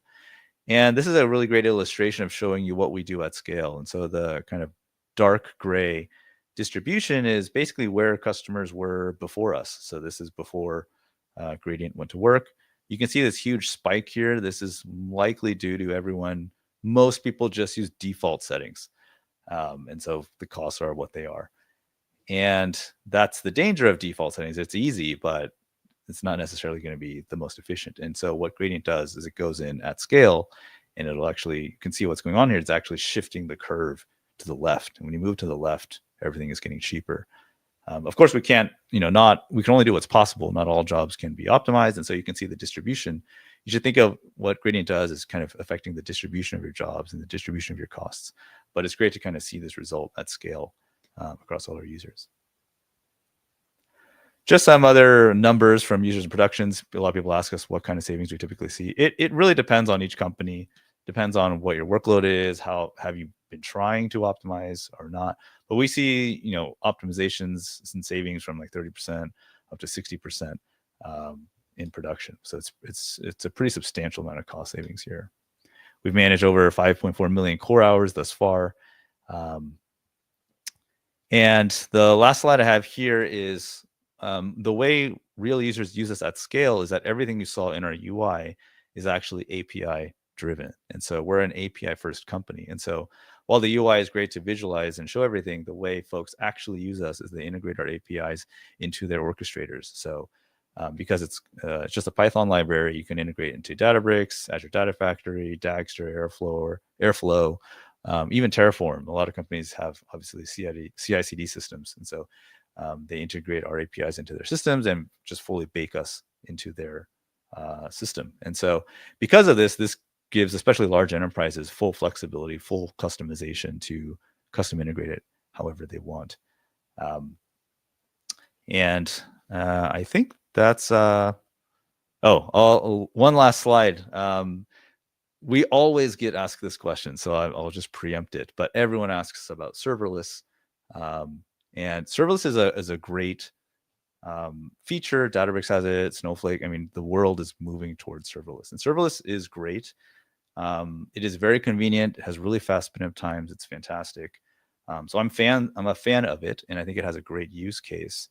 And this is a really great illustration of showing you what we do at scale. And so the kind of dark gray distribution is basically where customers were before us. So this is before Gradient went to work. You can see this huge spike here. This is likely due to most people just use default settings. And so the costs are what they are. And that's the danger of default settings. It's easy, but it's not necessarily going to be the most efficient. And so what Gradient does is it goes in at scale, and it'll actually, you can see what's going on here. It's actually shifting the curve to the left. And when you move to the left, everything is getting cheaper. Of course, we can't, we can only do what's possible. Not all jobs can be optimized. And so you can see the distribution. You should think of what Gradient does as kind of affecting the distribution of your jobs and the distribution of your costs. But it's great to kind of see this result at scale across all our users. Just some other numbers from users and productions. A lot of people ask us what kind of savings we typically see. It really depends on each company, depends on what your workload is, how have you been trying to optimize or not. But we see, optimizations and savings from like 30% up to 60% in production. So it's a pretty substantial amount of cost savings here. We've managed over 5.4 million core hours thus far. And the last slide I have here is the way real users use this at scale is that everything you saw in our UI is actually API driven. And so we're an API first company. And so while the UI is great to visualize and show everything, the way folks actually use us is they integrate our APIs into their orchestrators. So because it's just a Python library, you can integrate into Databricks, Azure Data Factory, Dagster, Airflow, even Terraform. A lot of companies have obviously CI/CD systems. And so they integrate our APIs into their systems and just fully bake us into their system. And so because of this gives especially large enterprises full flexibility, full customization to custom integrate it however they want. And I think that's one last slide. We always get asked this question, so I'll just preempt it. But everyone asks about serverless, and serverless is a great feature. Databricks has it. Snowflake. I mean, the world is moving towards serverless, and serverless is great. It is very convenient. It has really fast spin-up times. It's fantastic. So I'm a fan of it, and I think it has a great use case.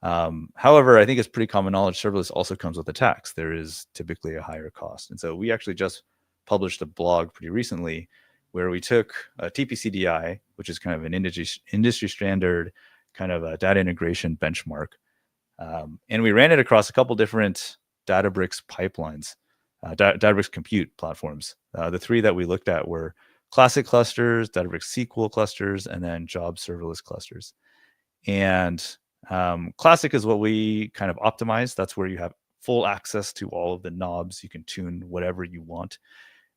However, I think it's pretty common knowledge serverless also comes with a tax. There is typically a higher cost. And so we actually just published a blog pretty recently where we took a TPCDI, which is kind of an industry standard kind of a data integration benchmark, and we ran it across a couple different Databricks pipelines, Databricks compute platforms. The three that we looked at were classic clusters, Databricks SQL clusters, and then job serverless clusters. And classic is what we kind of optimize. That's where you have full access to all of the knobs. You can tune whatever you want.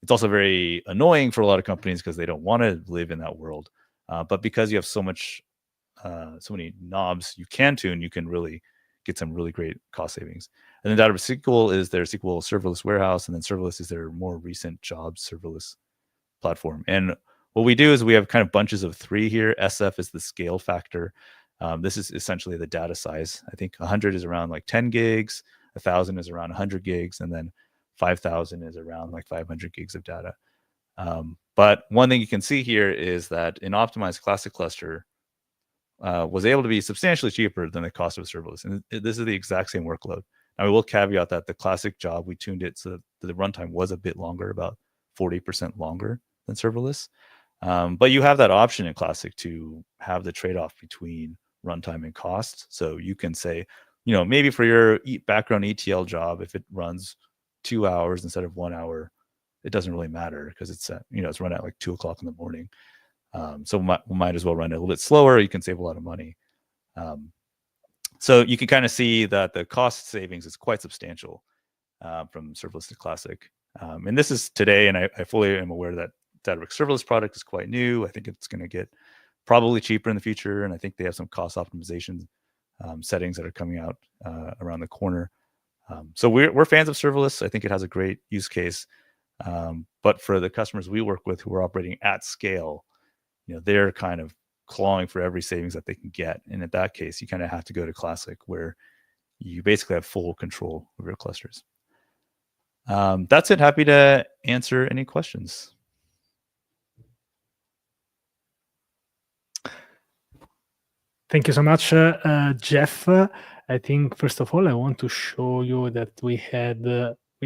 It's also very annoying for a lot of companies because they don't want to live in that world. But because you have so many knobs you can tune, you can really get some really great cost savings. And then Databricks SQL is their SQL serverless warehouse, and then serverless is their more recent job serverless platform. And what we do is we have kind of bunches of three here. SF is the scale factor. This is essentially the data size. I think 100 is around like 10 gigs, 1,000 is around 100 gigs, and then 5,000 is around like 500 gigs of data. But one thing you can see here is that an optimized classic cluster was able to be substantially cheaper than the cost of a serverless. And this is the exact same workload. Now, we will caveat that the classic job, we tuned it so that the runtime was a bit longer, about 40% longer than serverless. But you have that option in classic to have the trade-off between runtime and cost. So you can say, maybe for your background ETL job, if it runs 2 hours instead of 1 hour, it doesn't really matter because it's run at like 2 o'clock in the morning. So we might as well run it a little bit slower. You can save a lot of money. So you can kind of see that the cost savings is quite substantial from serverless to classic. And this is today, and I fully am aware that Databricks serverless product is quite new. I think it's going to get probably cheaper in the future, and I think they have some cost optimization settings that are coming out around the corner. So we're fans of serverless. I think it has a great use case. But for the customers we work with who are operating at scale, they're kind of clawing for every savings that they can get. And in that case, you kind of have to go to classic, where you basically have full control of your clusters. That's it. Happy to answer any questions. Thank you so much, Jeff. I think first of all, I want to show you that we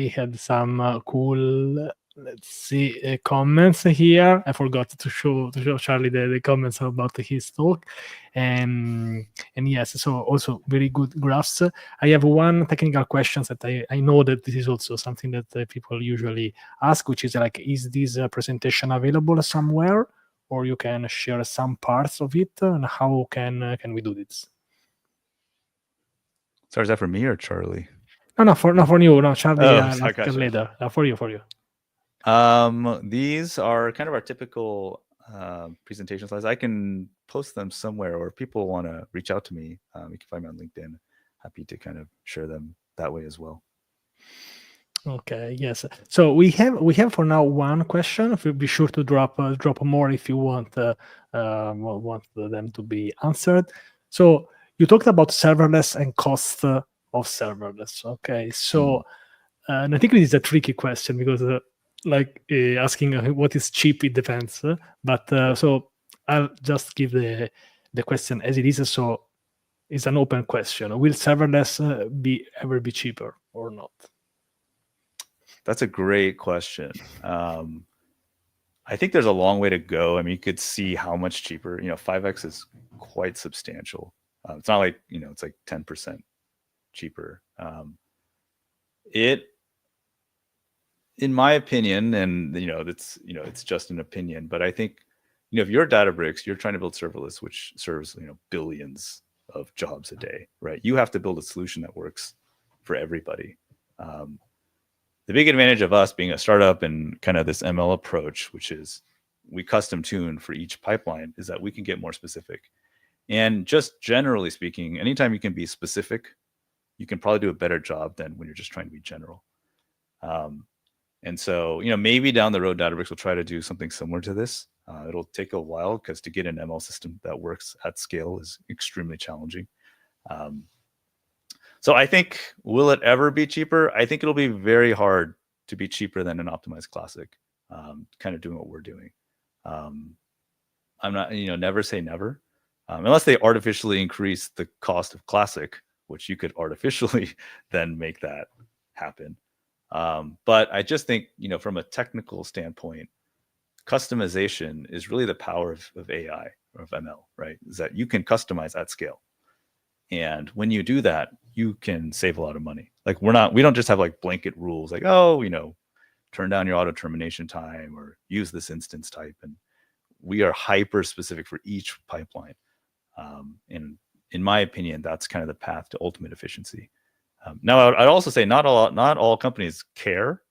had some cool let's see comments here. I forgot to show Charlie the comments about his talk, and yes, so also very good graphs. I have one technical question that I know that this is also something that people usually ask, which is like, is this presentation available somewhere, or you can share some parts of it, and how can we do this? Sorry, is that for me or Charlie? No, for you. No, Charlie. I gotcha. Later. For you. These are kind of our typical presentation slides. I can post them somewhere, or if people want to reach out to me, you can find me on LinkedIn. Happy to kind of share them that way as well. Okay. Yes. So we have for now one question. Be sure to drop more if you want them to be answered. So you talked about serverless and cost of serverless. Okay. So and I think it is a tricky question because asking what is cheap, it depends. But so I'll just give the question as it is. So it's an open question. Will serverless ever be cheaper or not? That's a great question. I think there's a long way to go. I mean, you could see how much cheaper. 5x is quite substantial. It's not like it's like 10% cheaper. In my opinion, and it's just an opinion, but I think if you're Databricks, you're trying to build serverless, which serves billions of jobs a day, right? You have to build a solution that works for everybody. The big advantage of us being a startup and kind of this ML approach, which is we custom tune for each pipeline, is that we can get more specific. And just generally speaking, anytime you can be specific, you can probably do a better job than when you're just trying to be general. And so, maybe down the road, Databricks will try to do something similar to this. It'll take a while because to get an ML system that works at scale is extremely challenging. So I think, will it ever be cheaper? I think it'll be very hard to be cheaper than an optimized classic, kind of doing what we're doing. I'm not, never say never, unless they artificially increase the cost of classic, which you could artificially then make that happen. But I just think, from a technical standpoint, customization is really the power of AI or of ML, right? Is that you can customize at scale. And when you do that, you can save a lot of money. Like we don't just have like blanket rules like, turn down your auto termination time or use this instance type. And we are hyper specific for each pipeline. And in my opinion, that's kind of the path to ultimate efficiency. Now, I'd also say not all companies care.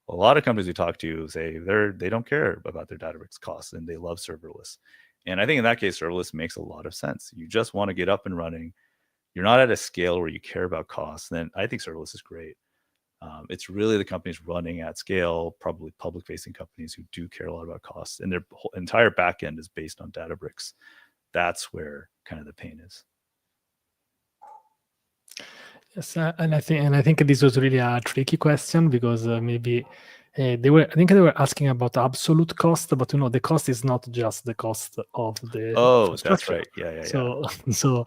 A lot of companies we talk to say they don't care about their Databricks costs and they love serverless. And I think in that case, serverless makes a lot of sense. You just want to get up and running. You're not at a scale where you care about costs. Then I think serverless is great. It's really the companies running at scale, probably public-facing companies who do care a lot about costs, and their whole entire backend is based on Databricks. That's where kind of the pain is. Yes, and I think this was really a tricky question because maybe they were asking about absolute cost, but the cost is not just the cost of the. Oh, that's right. Yeah. So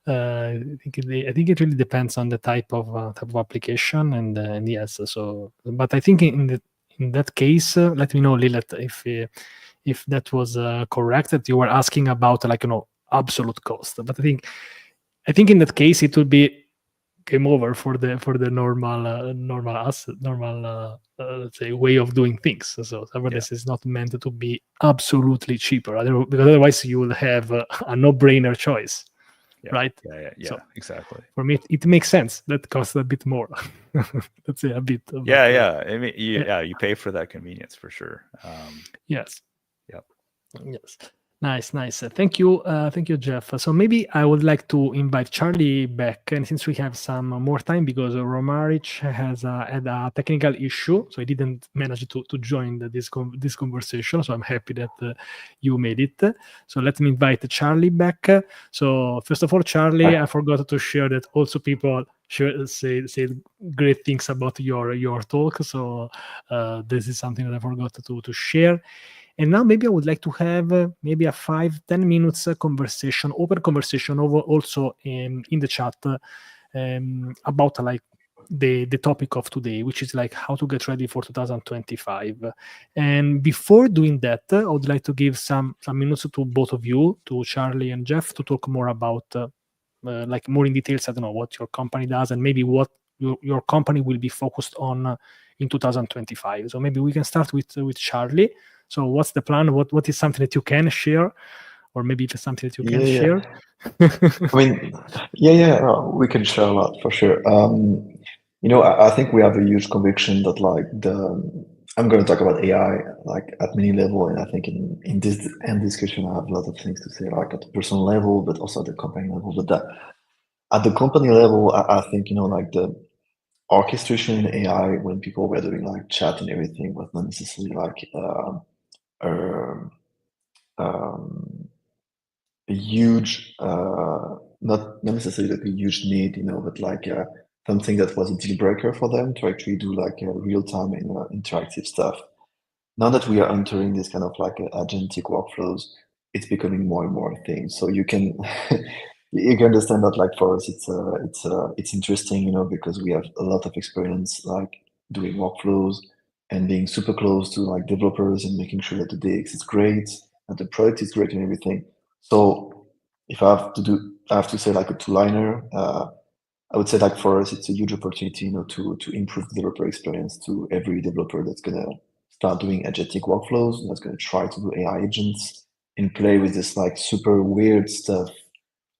I think it really depends on the type of application and yes. So, but I think in that case, let me know, Lilith, if that was correct, that you were asking about absolute cost. But I think in that case it would be game over for the normal asset, let's say way of doing things. So serverless is not meant to be absolutely cheaper, because otherwise you will have a no-brainer choice, right? Yeah, so exactly. For me, it makes sense. That costs a bit more. Let's say a bit. Yeah. I mean, you pay for that convenience for sure. Yes. Yep. Yes. Nice. Thank you, Jeff. So maybe I would like to invite Charlie back, and since we have some more time, because Romaric has had a technical issue, so he didn't manage to join this conversation. So I'm happy that you made it. So let me invite Charlie back. So first of all, Charlie, I forgot to share that also people say great things about your talk. So this is something that I forgot to share. And now maybe I would like to have maybe a 5-10 minutes open conversation over also in the chat about the topic of today, which is like how to get ready for 2025. And before doing that, I would like to give some minutes to both of you, to Charly and Jeff, to talk more about like more in details. I don't know what your company does and maybe what your company will be focused on in 2025. So maybe we can start with Charly. So what's the plan? What is something that you can share, or maybe if it's something that you can share? I mean, we can share a lot for sure. I think we have a huge conviction that like I'm going to talk about AI like at many level, and I think in this end discussion I have a lot of things to say, like at the personal level, but also at the company level. But at the company level, I think like the orchestration in AI when people were doing like chat and everything was not necessarily like a huge, not necessarily like a huge need, but like something that was a deal breaker for them to actually do like real time and interactive stuff. Now that we are entering this kind of like agentic workflows, it's becoming more and more things. So you can you can understand that like for us it's interesting, because we have a lot of experience like doing workflows and being super close to like developers and making sure that the DX is great and the product is great and everything. So if I have to say like a two-liner, I would say like for us it's a huge opportunity, to improve the developer experience to every developer that's gonna start doing agentic workflows, that's gonna try to do AI agents and play with this like super weird stuff.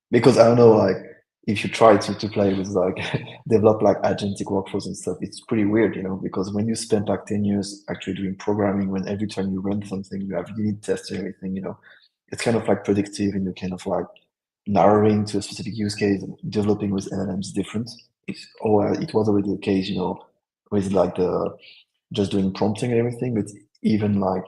Because I don't know, like if you try to play with like develop like agentic workflows and stuff, it's pretty weird, because when you spend like 10 years actually doing programming, when every time you run something you have unit tests and everything, it's kind of like predictive and you kind of like narrowing to a specific use case. Developing with LLMs different. It was already the case, with like the just doing prompting and everything, but even like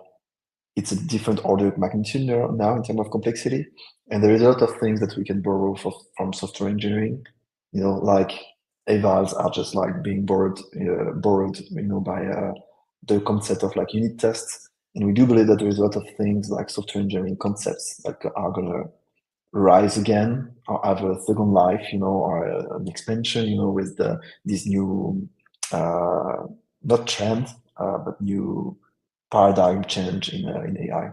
it's a different order of magnitude now in terms of complexity. And there is a lot of things that we can borrow from software engineering, like evals are just like being borrowed, by the concept of like unit tests. And we do believe that there is a lot of things like software engineering concepts that are gonna rise again or have a second life, or an expansion, with this new, not trend, but new paradigm change in AI.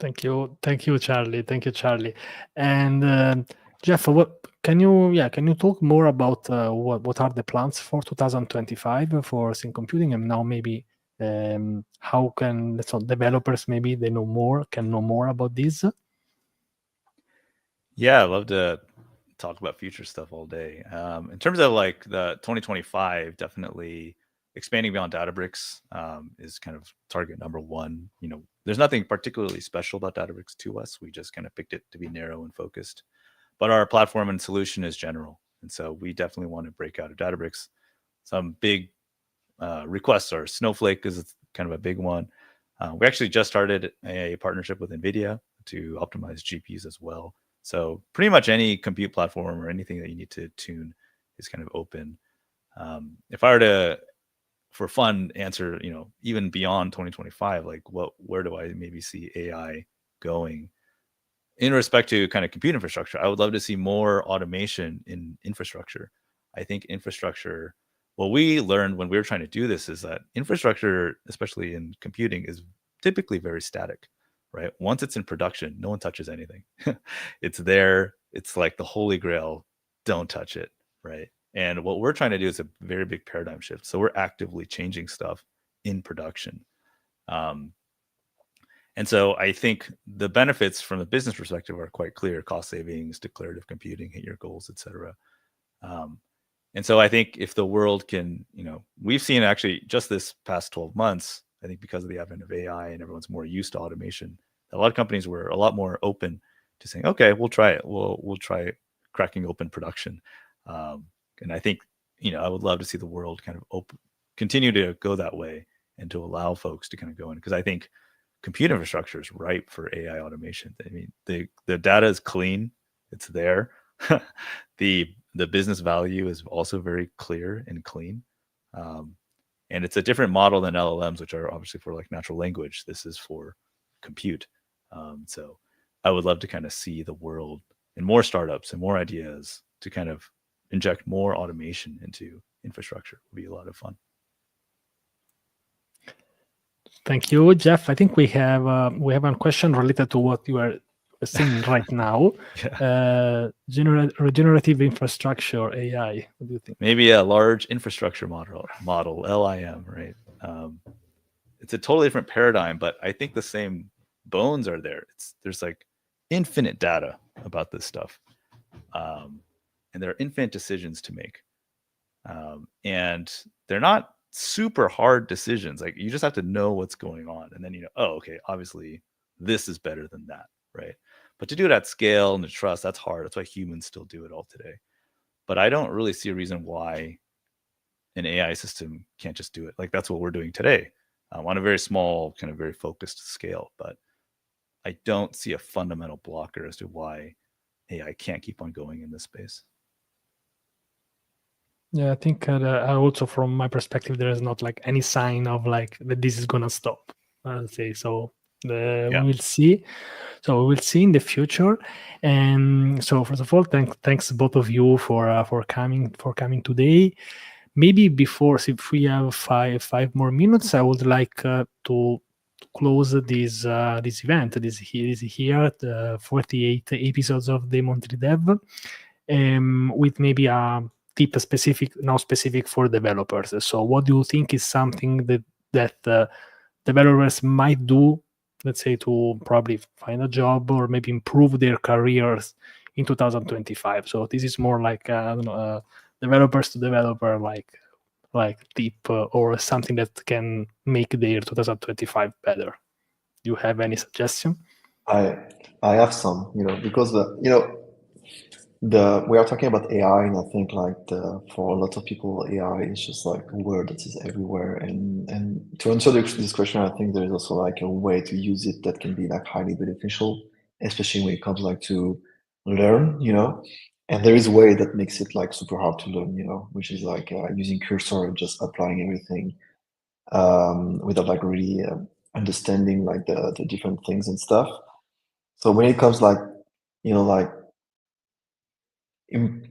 Thank you, Charly. Thank you, Charly. And Jeff, what can you talk more about what are the plans for 2025 for Sync Computing, and now maybe how can developers maybe can know more about this? Yeah, I love to talk about future stuff all day. In terms of like the 2025, definitely expanding beyond Databricks is kind of target number one. There's nothing particularly special about Databricks to us. We just kind of picked it to be narrow and focused. But our platform and solution is general. And so we definitely want to break out of Databricks. Some big requests are Snowflake is kind of a big one. We actually just started a partnership with NVIDIA to optimize GPUs as well. So pretty much any compute platform or anything that you need to tune is kind of open. If I were to, for fun, answer, even beyond 2025, like where do I maybe see AI going? In respect to kind of compute infrastructure, I would love to see more automation in infrastructure. I think infrastructure, what we learned when we were trying to do this is that infrastructure, especially in computing, is typically very static, right? Once it's in production, no one touches anything. It's there. It's like the holy grail. Don't touch it, right? And what we're trying to do is a very big paradigm shift. So we're actively changing stuff in production. And so I think the benefits from the business perspective are quite clear: cost savings, declarative computing, hit your goals, etc. And so I think if the world can, we've seen actually just this past 12 months, I think because of the advent of AI and everyone's more used to automation, a lot of companies were a lot more open to saying, okay, we'll try it. We'll try cracking open production. And I think, I would love to see the world kind of continue to go that way and to allow folks to kind of go in, because I think compute infrastructure is ripe for AI automation. I mean, the data is clean, it's there. The business value is also very clear and clean. And it's a different model than LLMs, which are obviously for like natural language. This is for compute. So I would love to kind of see the world and more startups and more ideas to kind of inject more automation into infrastructure would be a lot of fun. Thank you, Jeff. I think we have a question related to what you are saying right now. Regenerative infrastructure, AI. What do you think? Maybe a large infrastructure model, LIM, right? It's a totally different paradigm, but I think the same bones are there. There's like infinite data about this stuff, and there are infinite decisions to make, and they're not super hard decisions. Like you just have to know what's going on, and then you know, oh, okay, obviously this is better than that, right? But to do it at scale and to trust, that's hard. That's why humans still do it all today. But I don't really see a reason why an AI system can't just do it. Like that's what we're doing today on a very small, kind of very focused scale. But I don't see a fundamental blocker as to why AI can't keep on going in this space. Yeah, I think also from my perspective, there is not like any sign of like that this is gonna stop. I'll say so. We will see. So we will see in the future. And so first of all, thanks both of you for coming today. Maybe before, if we have five more minutes, I would like to close this event. This here, the 48 episodes of the Monthly Dev, with maybe a tip specific for developers. So what do you think is something that developers might do, let's say, to probably find a job or maybe improve their careers in 2025? So this is more like developers to developer like tip or something that can make their 2025 better. Do you have any suggestion? I have some, because we are talking about AI, and I think like for a lot of people, AI is just like a word that is everywhere. And to answer this question, I think there is also like a way to use it that can be like highly beneficial, especially when it comes like to learn, And there is a way that makes it like super hard to learn, which is like using cursor and just applying everything without like really understanding like the different things and stuff. So when it comes like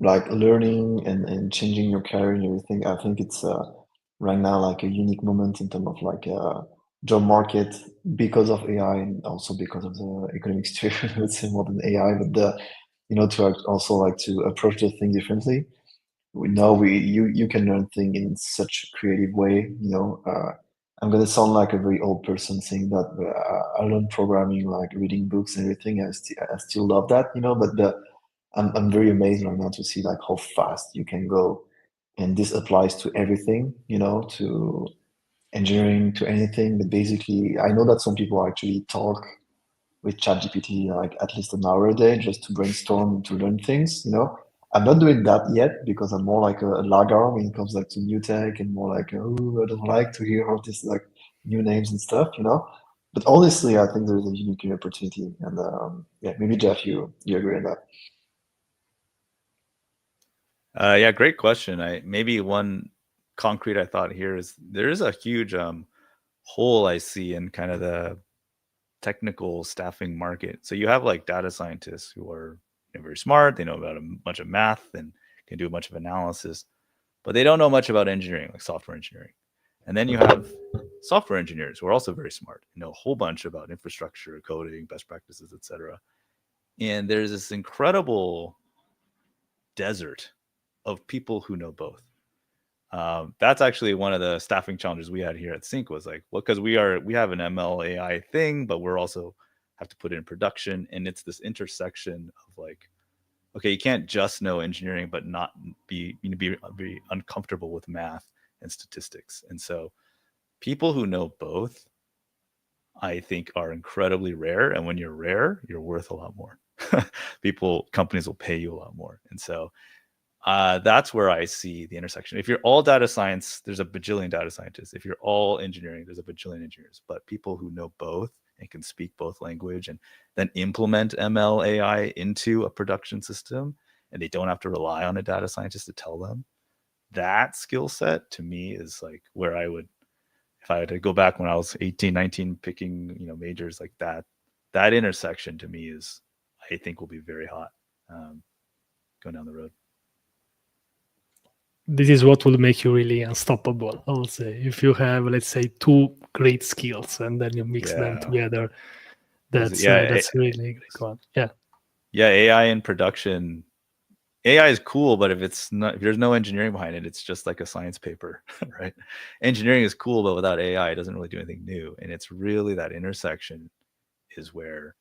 like learning and changing your career and everything, I think it's right now like a unique moment in terms of like job market because of AI and also because of the economic situation. I would say more than AI, but to also like to approach the thing differently. We know you can learn things in such a creative way. I'm gonna sound like a very old person saying that, but I learned programming like reading books and everything. I still love that, but I'm very amazed right now to see like how fast you can go, and this applies to everything, to engineering, to anything. But basically, I know that some people actually talk with ChatGPT like at least an hour a day just to brainstorm, to learn things. I'm not doing that yet because I'm more like a laggard when it comes like to new tech and more like, oh, I don't like to hear all this like new names and stuff, But honestly, I think there is a unique opportunity, and maybe Jeff, you agree on that. Yeah, great question. Maybe one concrete I thought here is there is a huge hole I see in kind of the technical staffing market. So you have like data scientists who are very smart. They know about a bunch of math and can do a bunch of analysis, but they don't know much about engineering, like software engineering. And then you have software engineers who are also very smart, know a whole bunch about infrastructure, coding, best practices, etc. And there's this incredible desert of people who know both. That's actually one of the staffing challenges we had here at Sync was like, well, because we have an ML AI thing, but we're also have to put it in production. And it's this intersection of like, okay, you can't just know engineering, but not be uncomfortable with math and statistics. And so people who know both, I think, are incredibly rare. And when you're rare, you're worth a lot more. Companies will pay you a lot more. And so that's where I see the intersection. If you're all data science, there's a bajillion data scientists. If you're all engineering, there's a bajillion engineers. But people who know both and can speak both language and then implement ML AI into a production system, and they don't have to rely on a data scientist to tell them, that skill set to me is like where I would, if I had to go back when I was 18, 19, picking, majors like that intersection to me is, I think, will be very hot going down the road. this is what will make you really unstoppable, I would say. If you have, let's say, two great skills and then you mix them together, that's really great one. Yeah, AI in production. AI is cool, but if there's no engineering behind it, it's just like a science paper, right? Engineering is cool, but without AI, it doesn't really do anything new. And it's really that intersection is where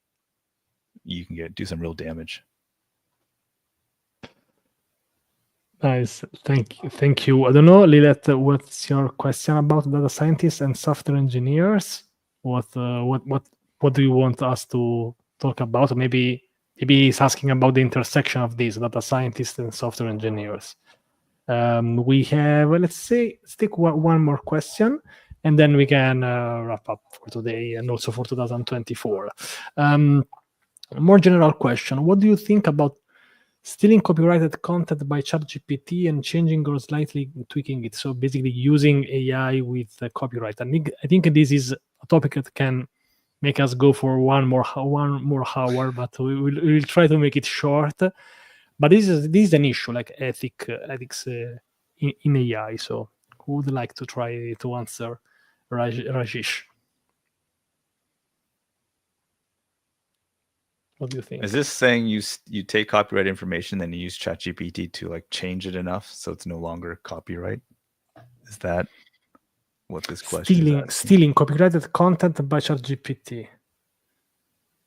you can do some real damage. Nice, thank you. I don't know, Lilith, what's your question about data scientists and software engineers? What do you want us to talk about? Maybe he's asking about the intersection of these data scientists and software engineers. We have, let's say, stick one more question, and then we can wrap up for today and also for 2024. More general question: what do you think about stealing copyrighted content by ChatGPT and changing or slightly tweaking it? So basically using AI with copyright. I think this is a topic that can make us go for one more hour, but we'll try to make it short. But this is an issue, like ethics in AI. So who would like to try to answer? Rajesh, what do you think? Is this saying you take copyright information, then you use ChatGPT to like change it enough so it's no longer copyright? Is that what this question is? Stealing copyrighted content by ChatGPT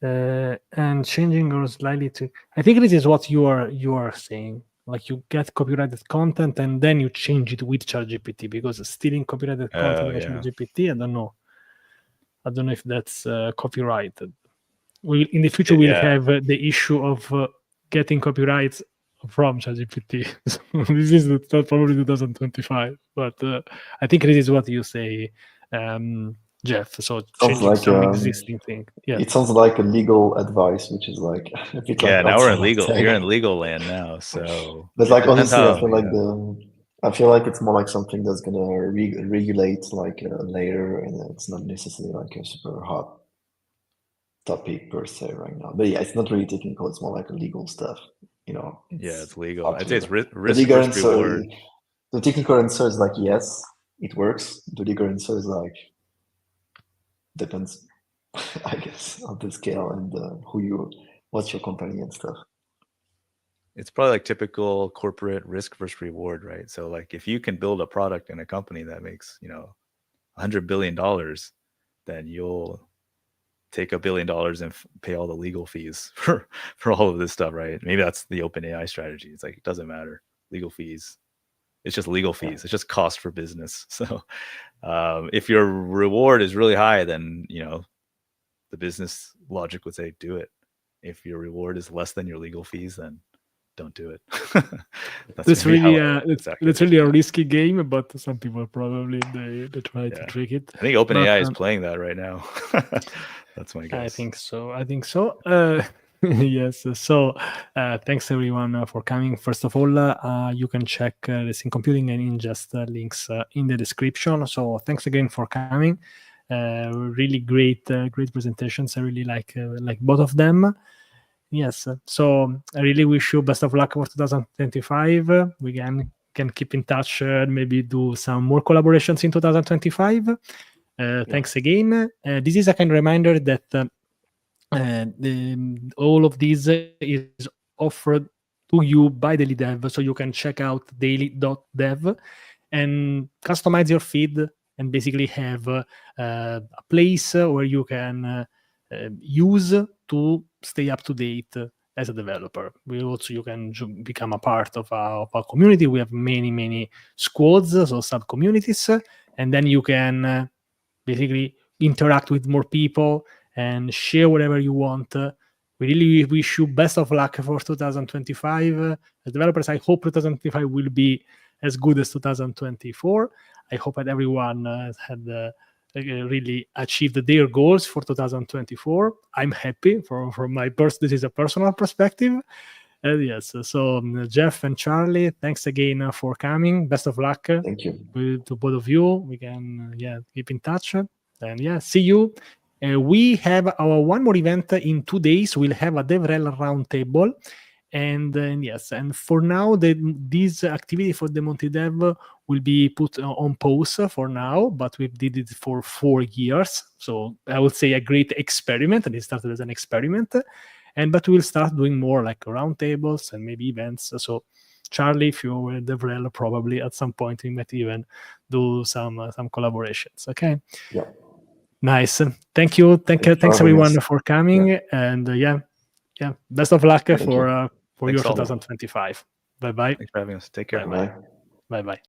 and changing or slightly to. I think this is what you are saying. Like you get copyrighted content and then you change it with ChatGPT, because stealing copyrighted content by ChatGPT, I don't know if that's copyrighted. In the future we'll have the issue of getting copyrights from ChatGPT. So this is probably 2025, but I think this is what you say, Jeff. So changing like, some existing thing. Yeah, it sounds like a legal advice, which is like a bit like now we're in legal. You're in legal land now, so. But like honestly, I feel like it's more like something that's gonna regulate like later, and it's not necessarily like a super hot topic per se right now. But yeah, it's not really technical. It's more like a legal stuff, you know. It's legal. I'd say it's risk reward. The technical answer is like yes, it works. The legal answer is like depends, I guess, on the scale and what's your company and stuff. It's probably like typical corporate risk versus reward, right? So like if you can build a product in a company that makes, $100 billion, then you'll take $1 billion and pay all the legal fees for all of this stuff, right? Maybe that's the OpenAI strategy. It's like, it doesn't matter. Legal fees. It's just legal fees. It's just cost for business. So if your reward is really high, then, the business logic would say, do it. If your reward is less than your legal fees, then don't do it. That's really a risky game, but some people probably they try to trick it. I think OpenAI is playing that right now. That's my guess. I think so. Yes. So thanks everyone for coming. First of all, you can check Declarative Computing and Inngest links in the description. So thanks again for coming. Really great presentations. I really like both of them. Yes. So I really wish you best of luck for 2025. We can keep in touch and maybe do some more collaborations in 2025. Thanks again. This is a kind of reminder that all of this is offered to you by daily.dev, so you can check out daily.dev and customize your feed and basically have a place where you can use to stay up to date as a developer. You can become a part of our community. We have many squads, so sub communities, and then you can basically interact with more people and share whatever you want. We really wish you best of luck for 2025. As developers, I hope 2025 will be as good as 2024. I hope that everyone had really achieved their goals for 2024. I'm happy from my this is a personal perspective. Yes, so Jeff and Charlie, thanks again for coming. Best of luck. Thank you to both of you. We can keep in touch and see you. We have our one more event in 2 days. We'll have a DevRel roundtable, And yes, and for now, this activity for the multi-dev will be put on pause for now, but we did it for 4 years. So I would say a great experiment, and it started as an experiment. But we'll start doing more like roundtables and maybe events. So Charly, if you were DevRel, probably at some point we might even do some collaborations. Okay. Yeah. Nice. Thank you. Thanks everyone for coming. Yeah. And best of luck for your Thanks all. 2025. Bye bye. Thanks for having us. Take care. Bye. Bye bye.